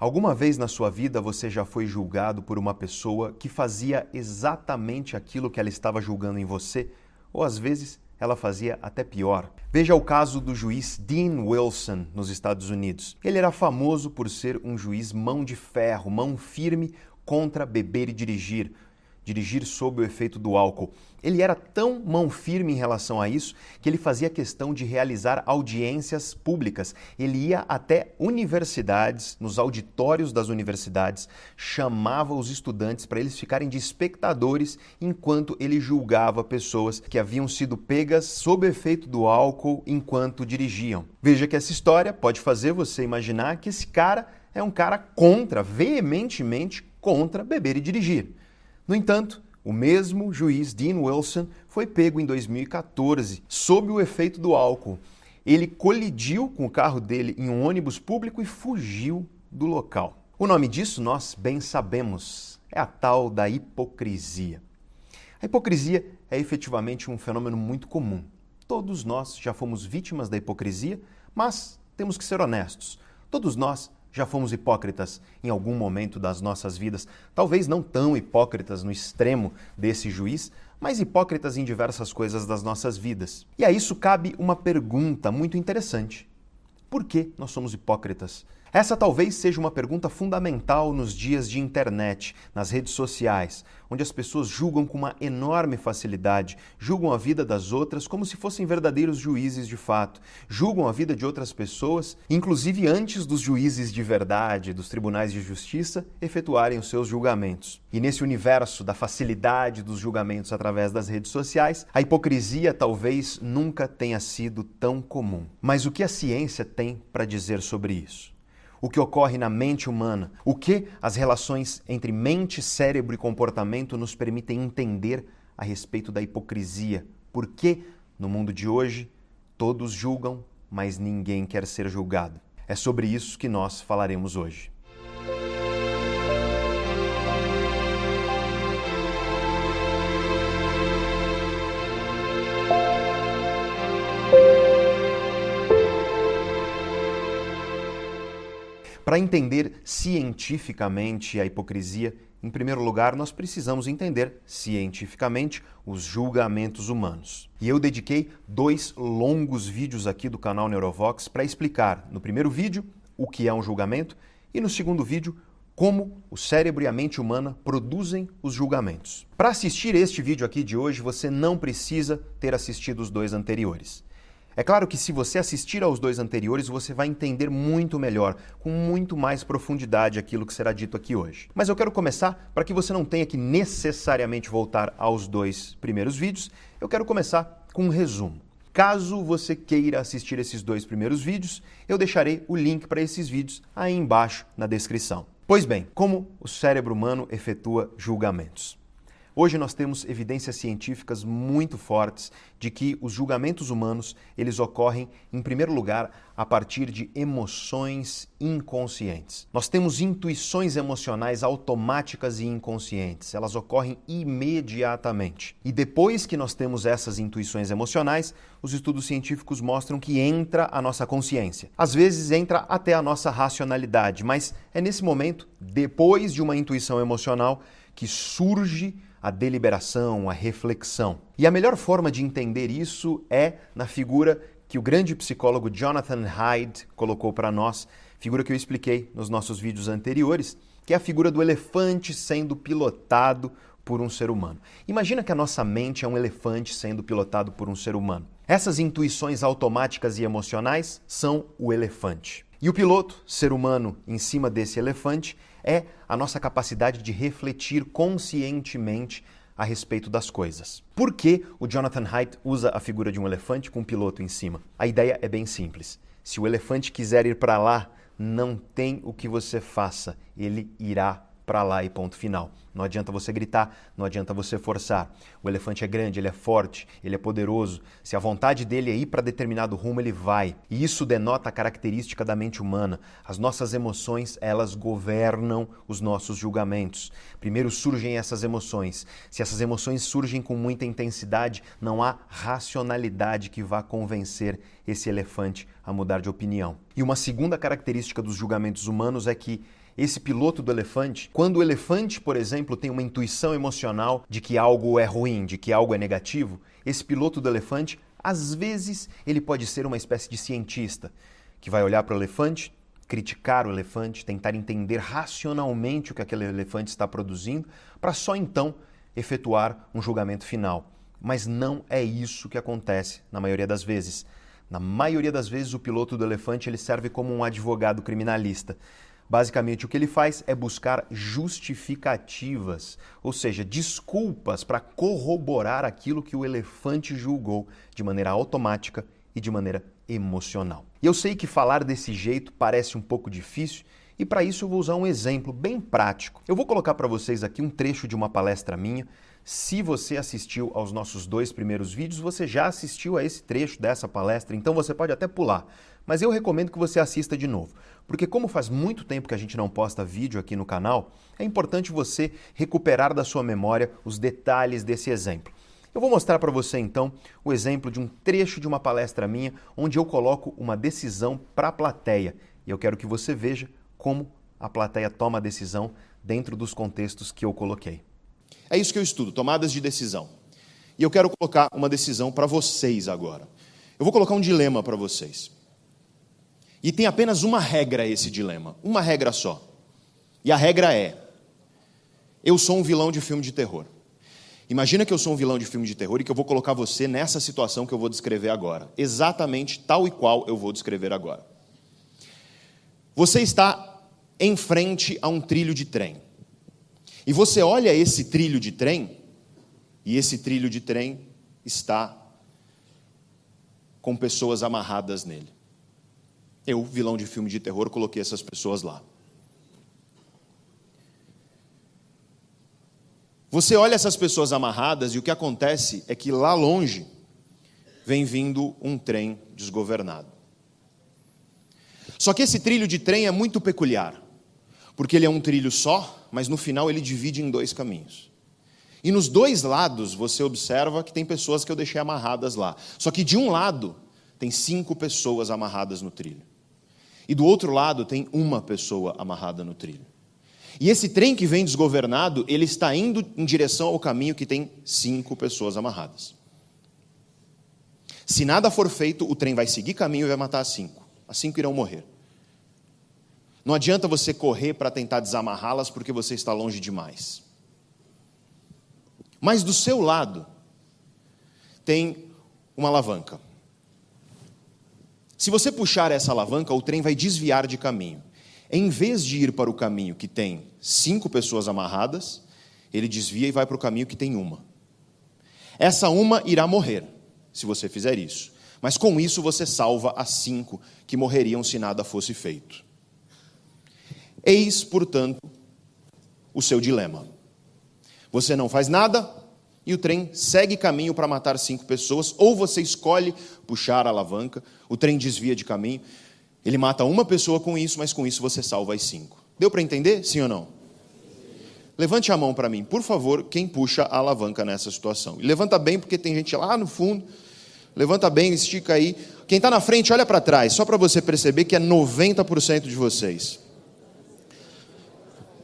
Alguma vez na sua vida você já foi julgado por uma pessoa que fazia exatamente aquilo que ela estava julgando em você? Ou às vezes ela fazia até pior. Veja o caso do juiz Dean Wilson nos Estados Unidos. Ele era famoso por ser um juiz mão de ferro, mão firme contra beber e dirigir sob o efeito do álcool. Ele era tão mão firme em relação a isso que ele fazia questão de realizar audiências públicas. Ele ia até universidades, nos auditórios das universidades, chamava os estudantes para eles ficarem de espectadores enquanto ele julgava pessoas que haviam sido pegas sob o efeito do álcool enquanto dirigiam. Veja que essa história pode fazer você imaginar que esse cara é um cara veementemente contra beber e dirigir. No entanto, o mesmo juiz Dean Wilson foi pego em 2014 sob o efeito do álcool. Ele colidiu com o carro dele em um ônibus público e fugiu do local. O nome disso nós bem sabemos, é a tal da hipocrisia. A hipocrisia é efetivamente um fenômeno muito comum. Todos nós já fomos vítimas da hipocrisia, mas temos que ser honestos. Todos nós já fomos hipócritas em algum momento das nossas vidas, talvez não tão hipócritas no extremo desse juiz, mas hipócritas em diversas coisas das nossas vidas. E a isso cabe uma pergunta muito interessante. Por que nós somos hipócritas? Essa talvez seja uma pergunta fundamental nos dias de internet, nas redes sociais, onde as pessoas julgam com uma enorme facilidade, julgam a vida das outras como se fossem verdadeiros juízes de fato, julgam a vida de outras pessoas, inclusive antes dos juízes de verdade, dos tribunais de justiça, efetuarem os seus julgamentos. E nesse universo da facilidade dos julgamentos através das redes sociais, a hipocrisia talvez nunca tenha sido tão comum. Mas o que a ciência tem para dizer sobre isso? O que ocorre na mente humana, o que as relações entre mente, cérebro e comportamento nos permitem entender a respeito da hipocrisia. Por que, no mundo de hoje, todos julgam, mas ninguém quer ser julgado? É sobre isso que nós falaremos hoje. Para entender cientificamente a hipocrisia, em primeiro lugar, nós precisamos entender cientificamente os julgamentos humanos. E eu dediquei 2 longos vídeos aqui do canal Neurovox para explicar, no primeiro vídeo, o que é um julgamento e no segundo vídeo, como o cérebro e a mente humana produzem os julgamentos. Para assistir este vídeo aqui de hoje, você não precisa ter assistido os 2 anteriores. É claro que se você assistir aos 2 anteriores, você vai entender muito melhor, com muito mais profundidade aquilo que será dito aqui hoje. Mas eu quero começar, para que você não tenha que necessariamente voltar aos 2 primeiros vídeos, eu quero começar com um resumo. Caso você queira assistir esses 2 primeiros vídeos, eu deixarei o link para esses vídeos aí embaixo na descrição. Pois bem, como o cérebro humano efetua julgamentos? Hoje nós temos evidências científicas muito fortes de que os julgamentos humanos, eles ocorrem, em primeiro lugar, a partir de emoções inconscientes. Nós temos intuições emocionais automáticas e inconscientes. Elas ocorrem imediatamente. E depois que nós temos essas intuições emocionais, os estudos científicos mostram que entra a nossa consciência. Às vezes entra até a nossa racionalidade, mas é nesse momento, depois de uma intuição emocional, que surge a deliberação, a reflexão. E a melhor forma de entender isso é na figura que o grande psicólogo Jonathan Haidt colocou para nós, figura que eu expliquei nos nossos vídeos anteriores, que é a figura do elefante sendo pilotado por um ser humano. Imagina que a nossa mente é um elefante sendo pilotado por um ser humano. Essas intuições automáticas e emocionais são o elefante. E o piloto, ser humano, em cima desse elefante, é a nossa capacidade de refletir conscientemente a respeito das coisas. Por que o Jonathan Haidt usa a figura de um elefante com um piloto em cima? A ideia é bem simples. Se o elefante quiser ir para lá, não tem o que você faça. Ele irá para lá e ponto final. Não adianta você gritar, não adianta você forçar. O elefante é grande, ele é forte, ele é poderoso. Se a vontade dele é ir para determinado rumo, ele vai. E isso denota a característica da mente humana. As nossas emoções, elas governam os nossos julgamentos. Primeiro surgem essas emoções. Se essas emoções surgem com muita intensidade, não há racionalidade que vá convencer esse elefante a mudar de opinião. E uma segunda característica dos julgamentos humanos é que esse piloto do elefante, quando o elefante, por exemplo, tem uma intuição emocional de que algo é ruim, de que algo é negativo, esse piloto do elefante, às vezes, ele pode ser uma espécie de cientista que vai olhar para o elefante, criticar o elefante, tentar entender racionalmente o que aquele elefante está produzindo, para só então efetuar um julgamento final. Mas não é isso que acontece na maioria das vezes. Na maioria das vezes, o piloto do elefante ele serve como um advogado criminalista. Basicamente, o que ele faz é buscar justificativas, ou seja, desculpas para corroborar aquilo que o elefante julgou de maneira automática e de maneira emocional. E eu sei que falar desse jeito parece um pouco difícil, e para isso eu vou usar um exemplo bem prático. Eu vou colocar para vocês aqui um trecho de uma palestra minha. Se você assistiu aos nossos 2 primeiros vídeos, você já assistiu a esse trecho dessa palestra, então você pode até pular. Mas eu recomendo que você assista de novo, porque como faz muito tempo que a gente não posta vídeo aqui no canal, é importante você recuperar da sua memória os detalhes desse exemplo. Eu vou mostrar para você então o exemplo de um trecho de uma palestra minha, onde eu coloco uma decisão para a plateia. E eu quero que você veja como a plateia toma a decisão dentro dos contextos que eu coloquei. É isso que eu estudo, tomadas de decisão. E eu quero colocar uma decisão para vocês agora. Eu vou colocar um dilema para vocês. E tem apenas uma regra esse dilema, uma regra só. E a regra é: eu sou um vilão de filme de terror. Imagina que eu sou um vilão de filme de terror e que eu vou colocar você nessa situação que eu vou descrever agora. Exatamente tal e qual eu vou descrever agora. Você está em frente a um trilho de trem. E você olha esse trilho de trem, e esse trilho de trem está com pessoas amarradas nele. Eu, vilão de filme de terror, coloquei essas pessoas lá. Você olha essas pessoas amarradas e o que acontece é que lá longe vem vindo um trem desgovernado. Só que esse trilho de trem é muito peculiar, porque ele é um trilho só, mas no final ele divide em 2 caminhos. E nos 2 lados você observa que tem pessoas que eu deixei amarradas lá. Só que de um lado tem 5 pessoas amarradas no trilho. E do outro lado tem uma pessoa amarrada no trilho. E esse trem que vem desgovernado, ele está indo em direção ao caminho que tem 5 pessoas amarradas. Se nada for feito, o trem vai seguir caminho e vai matar as 5. As 5 irão morrer. Não adianta você correr para tentar desamarrá-las porque você está longe demais. Mas do seu lado tem uma alavanca. Se você puxar essa alavanca, o trem vai desviar de caminho. Em vez de ir para o caminho que tem 5 pessoas amarradas, ele desvia e vai para o caminho que tem uma. Essa uma irá morrer, se você fizer isso. Mas com isso você salva as 5 que morreriam se nada fosse feito. Eis, portanto, o seu dilema. Você não faz nada e o trem segue caminho para matar 5 pessoas, ou você escolhe puxar a alavanca, o trem desvia de caminho, ele mata uma pessoa com isso, mas com isso você salva as 5. Deu para entender? Sim ou não? Levante a mão para mim, por favor, quem puxa a alavanca nessa situação. E levanta bem, porque tem gente lá no fundo. Levanta bem, estica aí. Quem está na frente, olha para trás, só para você perceber que é 90% de vocês.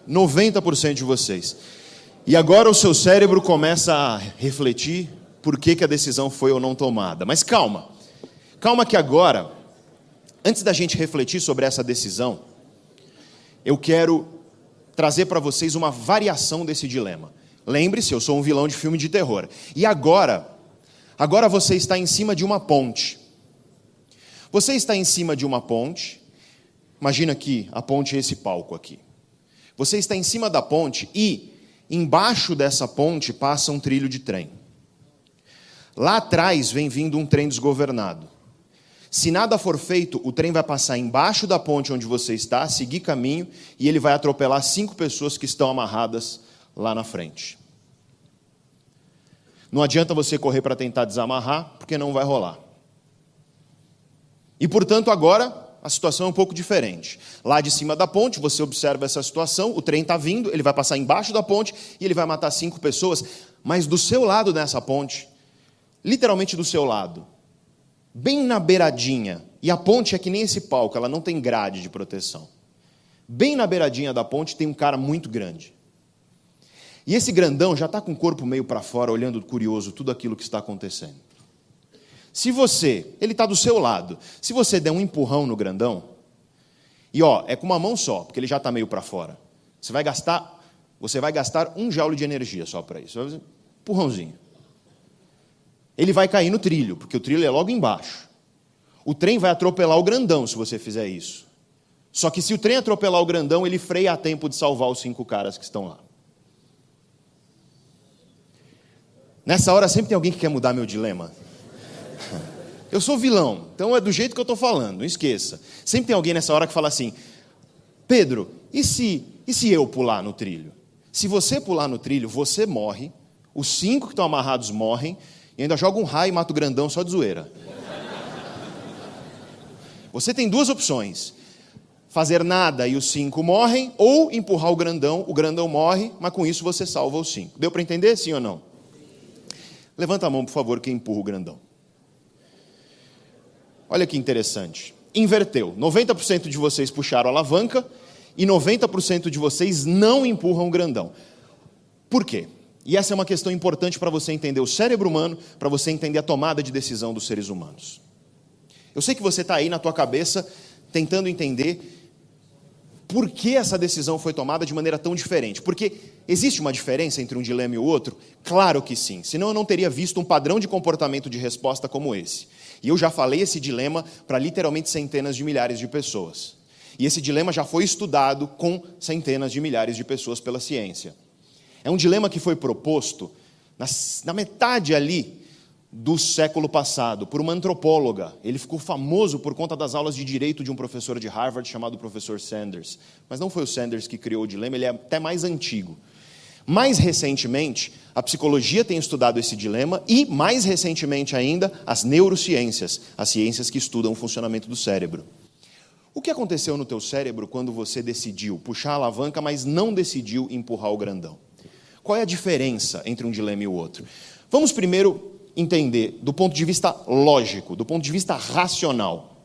90% de vocês. E agora o seu cérebro começa a refletir por que a decisão foi ou não tomada. Mas calma. Calma que agora, antes da gente refletir sobre essa decisão, eu quero trazer para vocês uma variação desse dilema. Lembre-se, eu sou um vilão de filme de terror. E agora você está em cima de uma ponte. Você está em cima de uma ponte. Imagina que a ponte é esse palco aqui. Você está em cima da ponte e embaixo dessa ponte passa um trilho de trem. Lá atrás vem vindo um trem desgovernado. Se nada for feito, o trem vai passar embaixo da ponte onde você está, seguir caminho, e ele vai atropelar 5 pessoas que estão amarradas lá na frente. Não adianta você correr para tentar desamarrar, porque não vai rolar. E, portanto, agora a situação é um pouco diferente. Lá de cima da ponte, você observa essa situação, o trem está vindo, ele vai passar embaixo da ponte e ele vai matar 5 pessoas, mas do seu lado dessa ponte, literalmente do seu lado, bem na beiradinha, e a ponte é que nem esse palco, ela não tem grade de proteção. Bem na beiradinha da ponte tem um cara muito grande. E esse grandão já está com o corpo meio para fora, olhando curioso tudo aquilo que está acontecendo. Se você, ele está do seu lado, se você der um empurrão no grandão, e é com uma mão só, porque ele já está meio para fora, você vai gastar 1 joule de energia só para isso. Empurrãozinho. Ele vai cair no trilho, porque o trilho é logo embaixo. O trem vai atropelar o grandão se você fizer isso. Só que se o trem atropelar o grandão, ele freia a tempo de salvar os 5 caras que estão lá. Nessa hora sempre tem alguém que quer mudar meu dilema. Eu sou vilão, então é do jeito que eu estou falando, não esqueça. Sempre tem alguém nessa hora que fala assim, Pedro, e se eu pular no trilho? Se você pular no trilho, você morre, os 5 que estão amarrados morrem, e ainda joga um raio e mata o grandão só de zoeira. Você tem 2 opções, fazer nada e os 5 morrem, ou empurrar o grandão morre, mas com isso você salva os 5. Deu para entender, sim ou não? Levanta a mão, por favor, quem empurra o grandão. Olha que interessante. Inverteu. 90% de vocês puxaram a alavanca e 90% de vocês não empurram o grandão. Por quê? E essa é uma questão importante para você entender o cérebro humano, para você entender a tomada de decisão dos seres humanos. Eu sei que você está aí na tua cabeça tentando entender por que essa decisão foi tomada de maneira tão diferente. Porque existe uma diferença entre um dilema e o outro? Claro que sim, senão eu não teria visto um padrão de comportamento de resposta como esse. E eu já falei esse dilema para literalmente centenas de milhares de pessoas. E esse dilema já foi estudado com centenas de milhares de pessoas pela ciência. É um dilema que foi proposto na metade ali do século passado, por uma antropóloga. Ele ficou famoso por conta das aulas de direito de um professor de Harvard chamado professor Sanders. Mas não foi o Sanders que criou o dilema, ele é até mais antigo. Mais recentemente, a psicologia tem estudado esse dilema e, mais recentemente ainda, as neurociências, as ciências que estudam o funcionamento do cérebro. O que aconteceu no teu cérebro quando você decidiu puxar a alavanca, mas não decidiu empurrar o grandão? Qual é a diferença entre um dilema e o outro? Vamos primeiro entender, do ponto de vista lógico, do ponto de vista racional.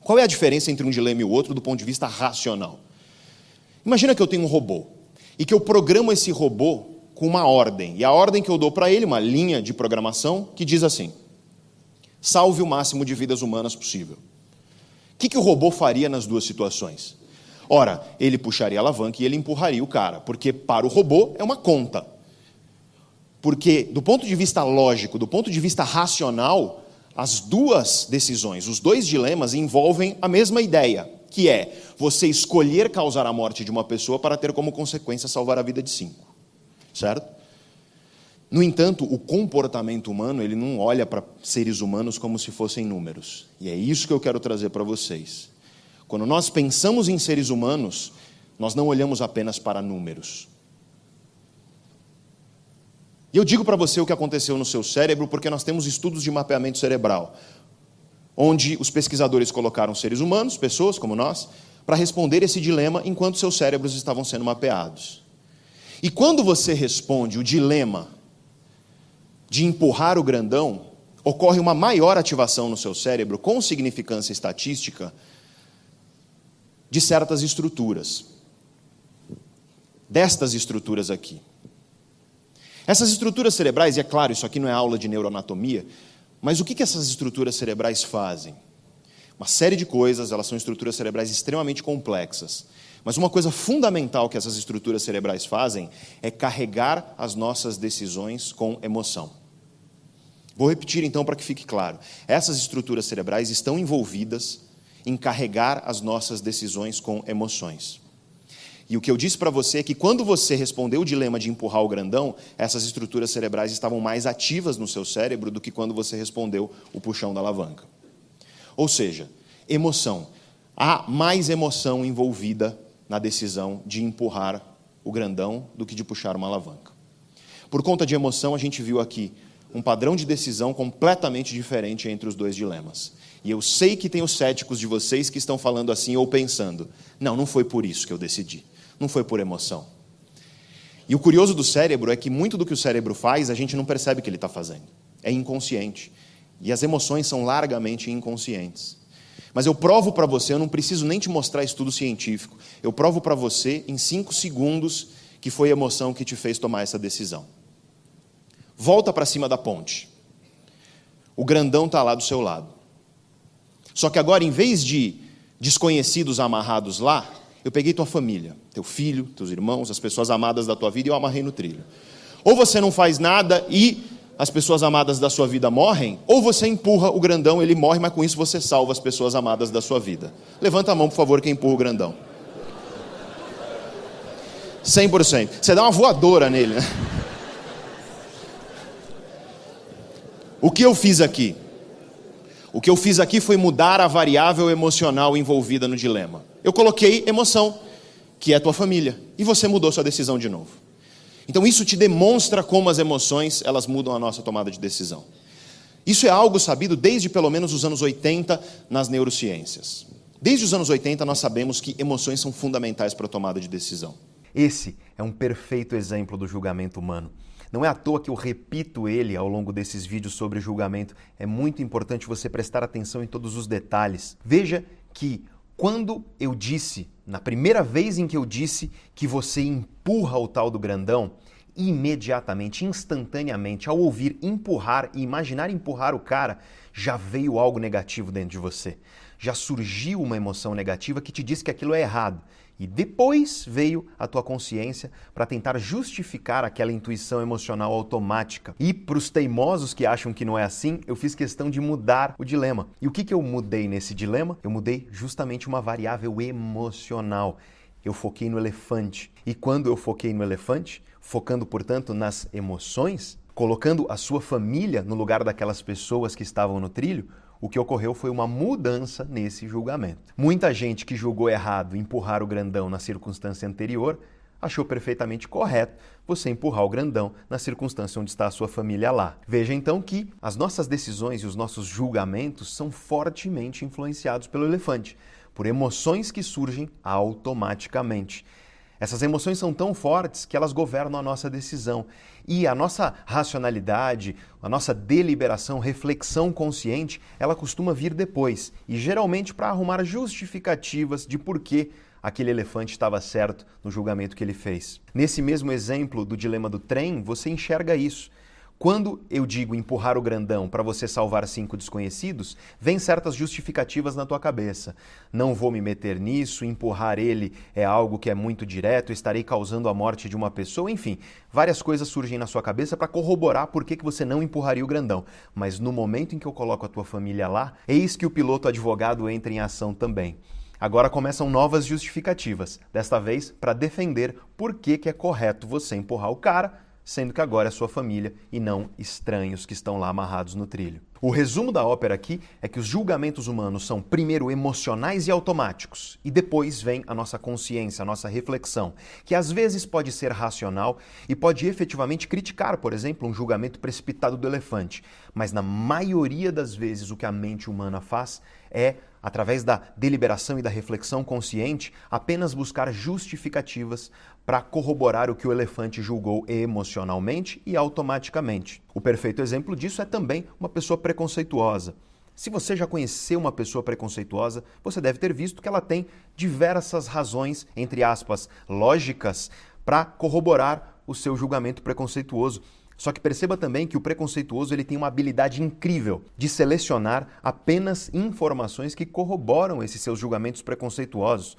Qual é a diferença entre um dilema e o outro do ponto de vista racional? Imagina que eu tenho um robô e que eu programo esse robô com uma ordem. E a ordem que eu dou para ele, uma linha de programação, que diz assim: salve o máximo de vidas humanas possível. O que o robô faria nas 2 situações? Ora, ele puxaria a alavanca e ele empurraria o cara, porque para o robô é uma conta. Porque, do ponto de vista lógico, do ponto de vista racional, as 2 decisões, os 2 dilemas envolvem a mesma ideia, que é você escolher causar a morte de uma pessoa para ter como consequência salvar a vida de 5. Certo? No entanto, o comportamento humano, ele não olha para seres humanos como se fossem números. E é isso que eu quero trazer para vocês. Quando nós pensamos em seres humanos, nós não olhamos apenas para números. E eu digo para você o que aconteceu no seu cérebro, porque nós temos estudos de mapeamento cerebral, onde os pesquisadores colocaram seres humanos, pessoas como nós, para responder esse dilema enquanto seus cérebros estavam sendo mapeados. E quando você responde o dilema de empurrar o grandão, ocorre uma maior ativação no seu cérebro, com significância estatística, de certas estruturas. Destas estruturas aqui. Essas estruturas cerebrais, e é claro, isso aqui não é aula de neuroanatomia, mas o que essas estruturas cerebrais fazem? Uma série de coisas, elas são estruturas cerebrais extremamente complexas. Mas uma coisa fundamental que essas estruturas cerebrais fazem é carregar as nossas decisões com emoção. Vou repetir então para que fique claro. Essas estruturas cerebrais estão envolvidas em carregar as nossas decisões com emoções. E o que eu disse para você é que quando você respondeu o dilema de empurrar o grandão, essas estruturas cerebrais estavam mais ativas no seu cérebro do que quando você respondeu o puxão da alavanca. Ou seja, emoção. Há mais emoção envolvida na decisão de empurrar o grandão do que de puxar uma alavanca. Por conta de emoção, a gente viu aqui um padrão de decisão completamente diferente entre os dois dilemas. E eu sei que tem os céticos de vocês que estão falando assim ou pensando, não foi por isso que eu decidi, não foi por emoção. E o curioso do cérebro é que muito do que o cérebro faz, a gente não percebe que ele está fazendo. É inconsciente. E as emoções são largamente inconscientes. Mas eu provo para você, eu não preciso nem te mostrar estudo científico, eu provo para você em 5 segundos que foi a emoção que te fez tomar essa decisão. Volta para cima da ponte. O grandão está lá do seu lado. Só que agora, em vez de desconhecidos amarrados lá, eu peguei tua família, teu filho, teus irmãos, as pessoas amadas da tua vida e eu amarrei no trilho. Ou você não faz nada e as pessoas amadas da sua vida morrem, ou você empurra o grandão, ele morre, mas com isso você salva as pessoas amadas da sua vida. Levanta a mão, por favor, quem empurra o grandão. 100%. Você dá uma voadora nele, né? O que eu fiz aqui? O que eu fiz aqui foi mudar a variável emocional envolvida no dilema. Eu coloquei emoção, que é a tua família, e você mudou sua decisão de novo. Então isso te demonstra como as emoções, elas mudam a nossa tomada de decisão. Isso é algo sabido desde pelo menos os anos 80 nas neurociências. Desde os anos 80 nós sabemos que emoções são fundamentais para a tomada de decisão. Esse é um perfeito exemplo do julgamento humano. Não é à toa que eu repito ele ao longo desses vídeos sobre julgamento. É muito importante você prestar atenção em todos os detalhes. Veja que quando eu disse, na primeira vez em que eu disse que você empurra o tal do grandão, imediatamente, instantaneamente, ao ouvir empurrar e imaginar empurrar o cara, já veio algo negativo dentro de você. Já surgiu uma emoção negativa que te disse que aquilo é errado. E depois veio a tua consciência para tentar justificar aquela intuição emocional automática. E para os teimosos que acham que não é assim, eu fiz questão de mudar o dilema. E o que eu mudei nesse dilema? Eu mudei justamente uma variável emocional. Eu foquei no elefante. E quando eu foquei no elefante, focando, portanto, nas emoções, colocando a sua família no lugar daquelas pessoas que estavam no trilho, o que ocorreu foi uma mudança nesse julgamento. Muita gente que julgou errado empurrar o grandão na circunstância anterior achou perfeitamente correto você empurrar o grandão na circunstância onde está a sua família lá. Veja então que as nossas decisões e os nossos julgamentos são fortemente influenciados pelo elefante, por emoções que surgem automaticamente. Essas emoções são tão fortes que elas governam a nossa decisão. E a nossa racionalidade, a nossa deliberação, reflexão consciente, ela costuma vir depois. E geralmente para arrumar justificativas de por que aquele elefante estava certo no julgamento que ele fez. Nesse mesmo exemplo do dilema do trem, você enxerga isso. Quando eu digo empurrar o grandão para você salvar 5 desconhecidos, vem certas justificativas na tua cabeça. Não vou me meter nisso, empurrar ele é algo que é muito direto, estarei causando a morte de uma pessoa, enfim. Várias coisas surgem na sua cabeça para corroborar por que você não empurraria o grandão. Mas no momento em que eu coloco a tua família lá, eis que o piloto advogado entra em ação também. Agora começam novas justificativas, desta vez para defender por que é correto você empurrar o cara, sendo que agora é sua família e não estranhos que estão lá amarrados no trilho. O resumo da ópera aqui é que os julgamentos humanos são primeiro emocionais e automáticos, e depois vem a nossa consciência, a nossa reflexão, que às vezes pode ser racional e pode efetivamente criticar, por exemplo, um julgamento precipitado do elefante. Mas na maioria das vezes o que a mente humana faz é, através da deliberação e da reflexão consciente, apenas buscar justificativas para corroborar o que o elefante julgou emocionalmente e automaticamente. O perfeito exemplo disso é também uma pessoa preconceituosa. Se você já conheceu uma pessoa preconceituosa, você deve ter visto que ela tem diversas razões, entre aspas, lógicas, para corroborar o seu julgamento preconceituoso. Só que perceba também que o preconceituoso ele tem uma habilidade incrível de selecionar apenas informações que corroboram esses seus julgamentos preconceituosos.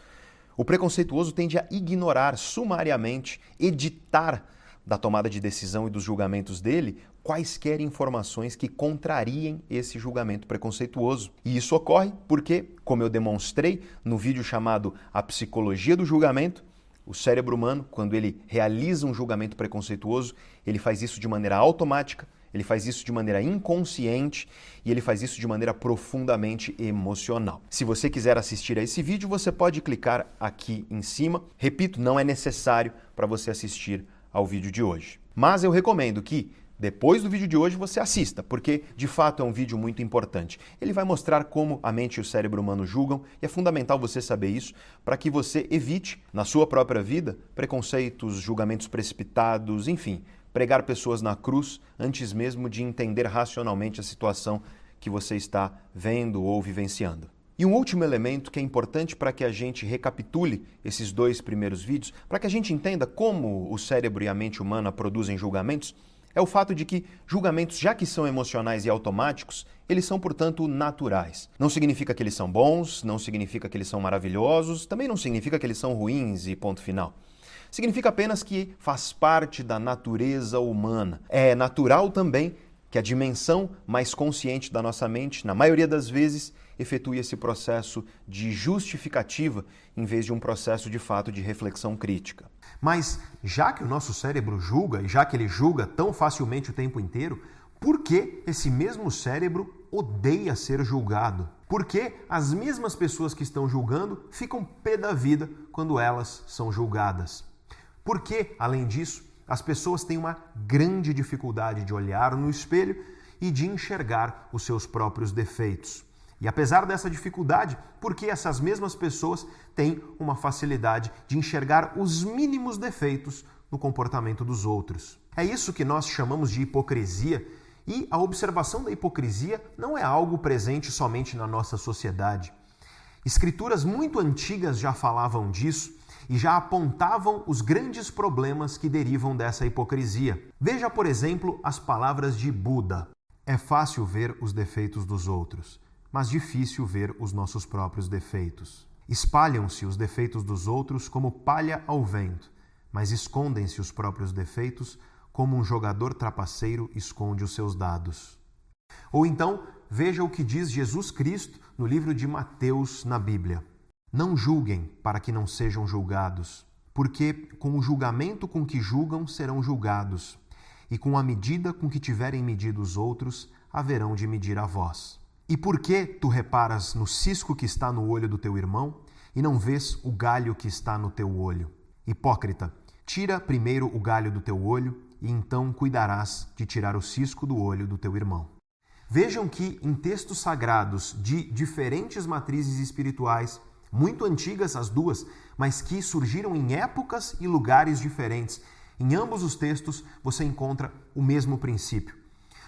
O preconceituoso tende a ignorar sumariamente, editar da tomada de decisão e dos julgamentos dele quaisquer informações que contrariem esse julgamento preconceituoso. E isso ocorre porque, como eu demonstrei no vídeo chamado A Psicologia do Julgamento, o cérebro humano, quando ele realiza um julgamento preconceituoso, ele faz isso de maneira automática, Ele faz isso de maneira inconsciente e ele faz isso de maneira profundamente emocional. Se você quiser assistir a esse vídeo, você pode clicar aqui em cima. Repito, não é necessário para você assistir ao vídeo de hoje. Mas eu recomendo que, depois do vídeo de hoje, você assista, porque de fato é um vídeo muito importante. Ele vai mostrar como a mente e o cérebro humano julgam e é fundamental você saber isso para que você evite, na sua própria vida, preconceitos, julgamentos precipitados, enfim, pregar pessoas na cruz antes mesmo de entender racionalmente a situação que você está vendo ou vivenciando. E um último elemento que é importante para que a gente recapitule esses 2 primeiros vídeos, para que a gente entenda como o cérebro e a mente humana produzem julgamentos, é o fato de que julgamentos, já que são emocionais e automáticos, eles são, portanto, naturais. Não significa que eles são bons, não significa que eles são maravilhosos, também não significa que eles são ruins e ponto final. Significa apenas que faz parte da natureza humana. É natural também que a dimensão mais consciente da nossa mente, na maioria das vezes, efetue esse processo de justificativa em vez de um processo de fato de reflexão crítica. Mas já que o nosso cérebro julga, e já que ele julga tão facilmente o tempo inteiro, por que esse mesmo cérebro odeia ser julgado? Por que as mesmas pessoas que estão julgando ficam pé da vida quando elas são julgadas? Por que, além disso, as pessoas têm uma grande dificuldade de olhar no espelho e de enxergar os seus próprios defeitos? E apesar dessa dificuldade, por que essas mesmas pessoas têm uma facilidade de enxergar os mínimos defeitos no comportamento dos outros? É isso que nós chamamos de hipocrisia, e a observação da hipocrisia não é algo presente somente na nossa sociedade. Escrituras muito antigas já falavam disso e já apontavam os grandes problemas que derivam dessa hipocrisia. Veja, por exemplo, as palavras de Buda. É fácil ver os defeitos dos outros, mas difícil ver os nossos próprios defeitos. Espalham-se os defeitos dos outros como palha ao vento, mas escondem-se os próprios defeitos como um jogador trapaceiro esconde os seus dados. Ou então, veja o que diz Jesus Cristo no livro de Mateus na Bíblia. Não julguem para que não sejam julgados, porque com o julgamento com que julgam serão julgados, e com a medida com que tiverem medido os outros, haverão de medir a vós. E por que tu reparas no cisco que está no olho do teu irmão e não vês o galho que está no teu olho? Hipócrita, tira primeiro o galho do teu olho e então cuidarás de tirar o cisco do olho do teu irmão. Vejam que em textos sagrados de diferentes matrizes espirituais, muito antigas as duas, mas que surgiram em épocas e lugares diferentes, em ambos os textos você encontra o mesmo princípio.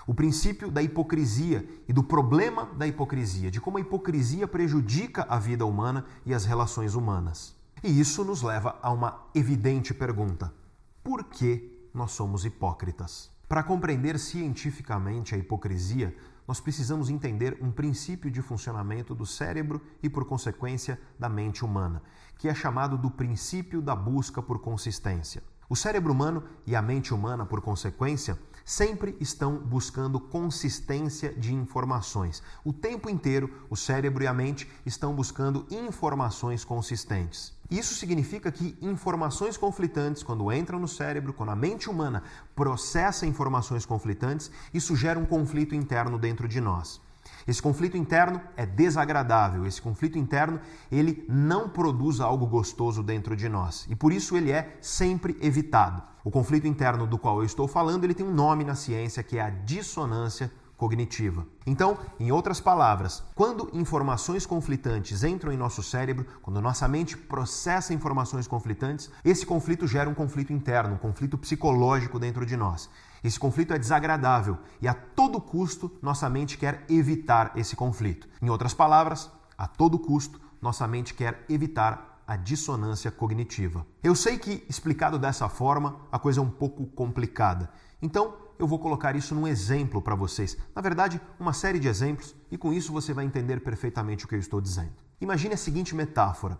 O princípio da hipocrisia e do problema da hipocrisia, de como a hipocrisia prejudica a vida humana e as relações humanas. E isso nos leva a uma evidente pergunta: por que nós somos hipócritas? Para compreender cientificamente a hipocrisia, nós precisamos entender um princípio de funcionamento do cérebro e, por consequência, da mente humana, que é chamado do princípio da busca por consistência. O cérebro humano e a mente humana, por consequência, sempre estão buscando consistência de informações. O tempo inteiro, o cérebro e a mente estão buscando informações consistentes. Isso significa que informações conflitantes, quando entram no cérebro, quando a mente humana processa informações conflitantes, isso gera um conflito interno dentro de nós. Esse conflito interno é desagradável, esse conflito interno ele não produz algo gostoso dentro de nós e por isso ele é sempre evitado. O conflito interno do qual eu estou falando, ele tem um nome na ciência que é a dissonância cognitiva. Então, em outras palavras, quando informações conflitantes entram em nosso cérebro, quando nossa mente processa informações conflitantes, esse conflito gera um conflito interno, um conflito psicológico dentro de nós. Esse conflito é desagradável e a todo custo nossa mente quer evitar esse conflito. Em outras palavras, a todo custo nossa mente quer evitar a dissonância cognitiva. Eu sei que, explicado dessa forma, a coisa é um pouco complicada. Então, eu vou colocar isso num exemplo para vocês. Na verdade, uma série de exemplos, e com isso você vai entender perfeitamente o que eu estou dizendo. Imagine a seguinte metáfora.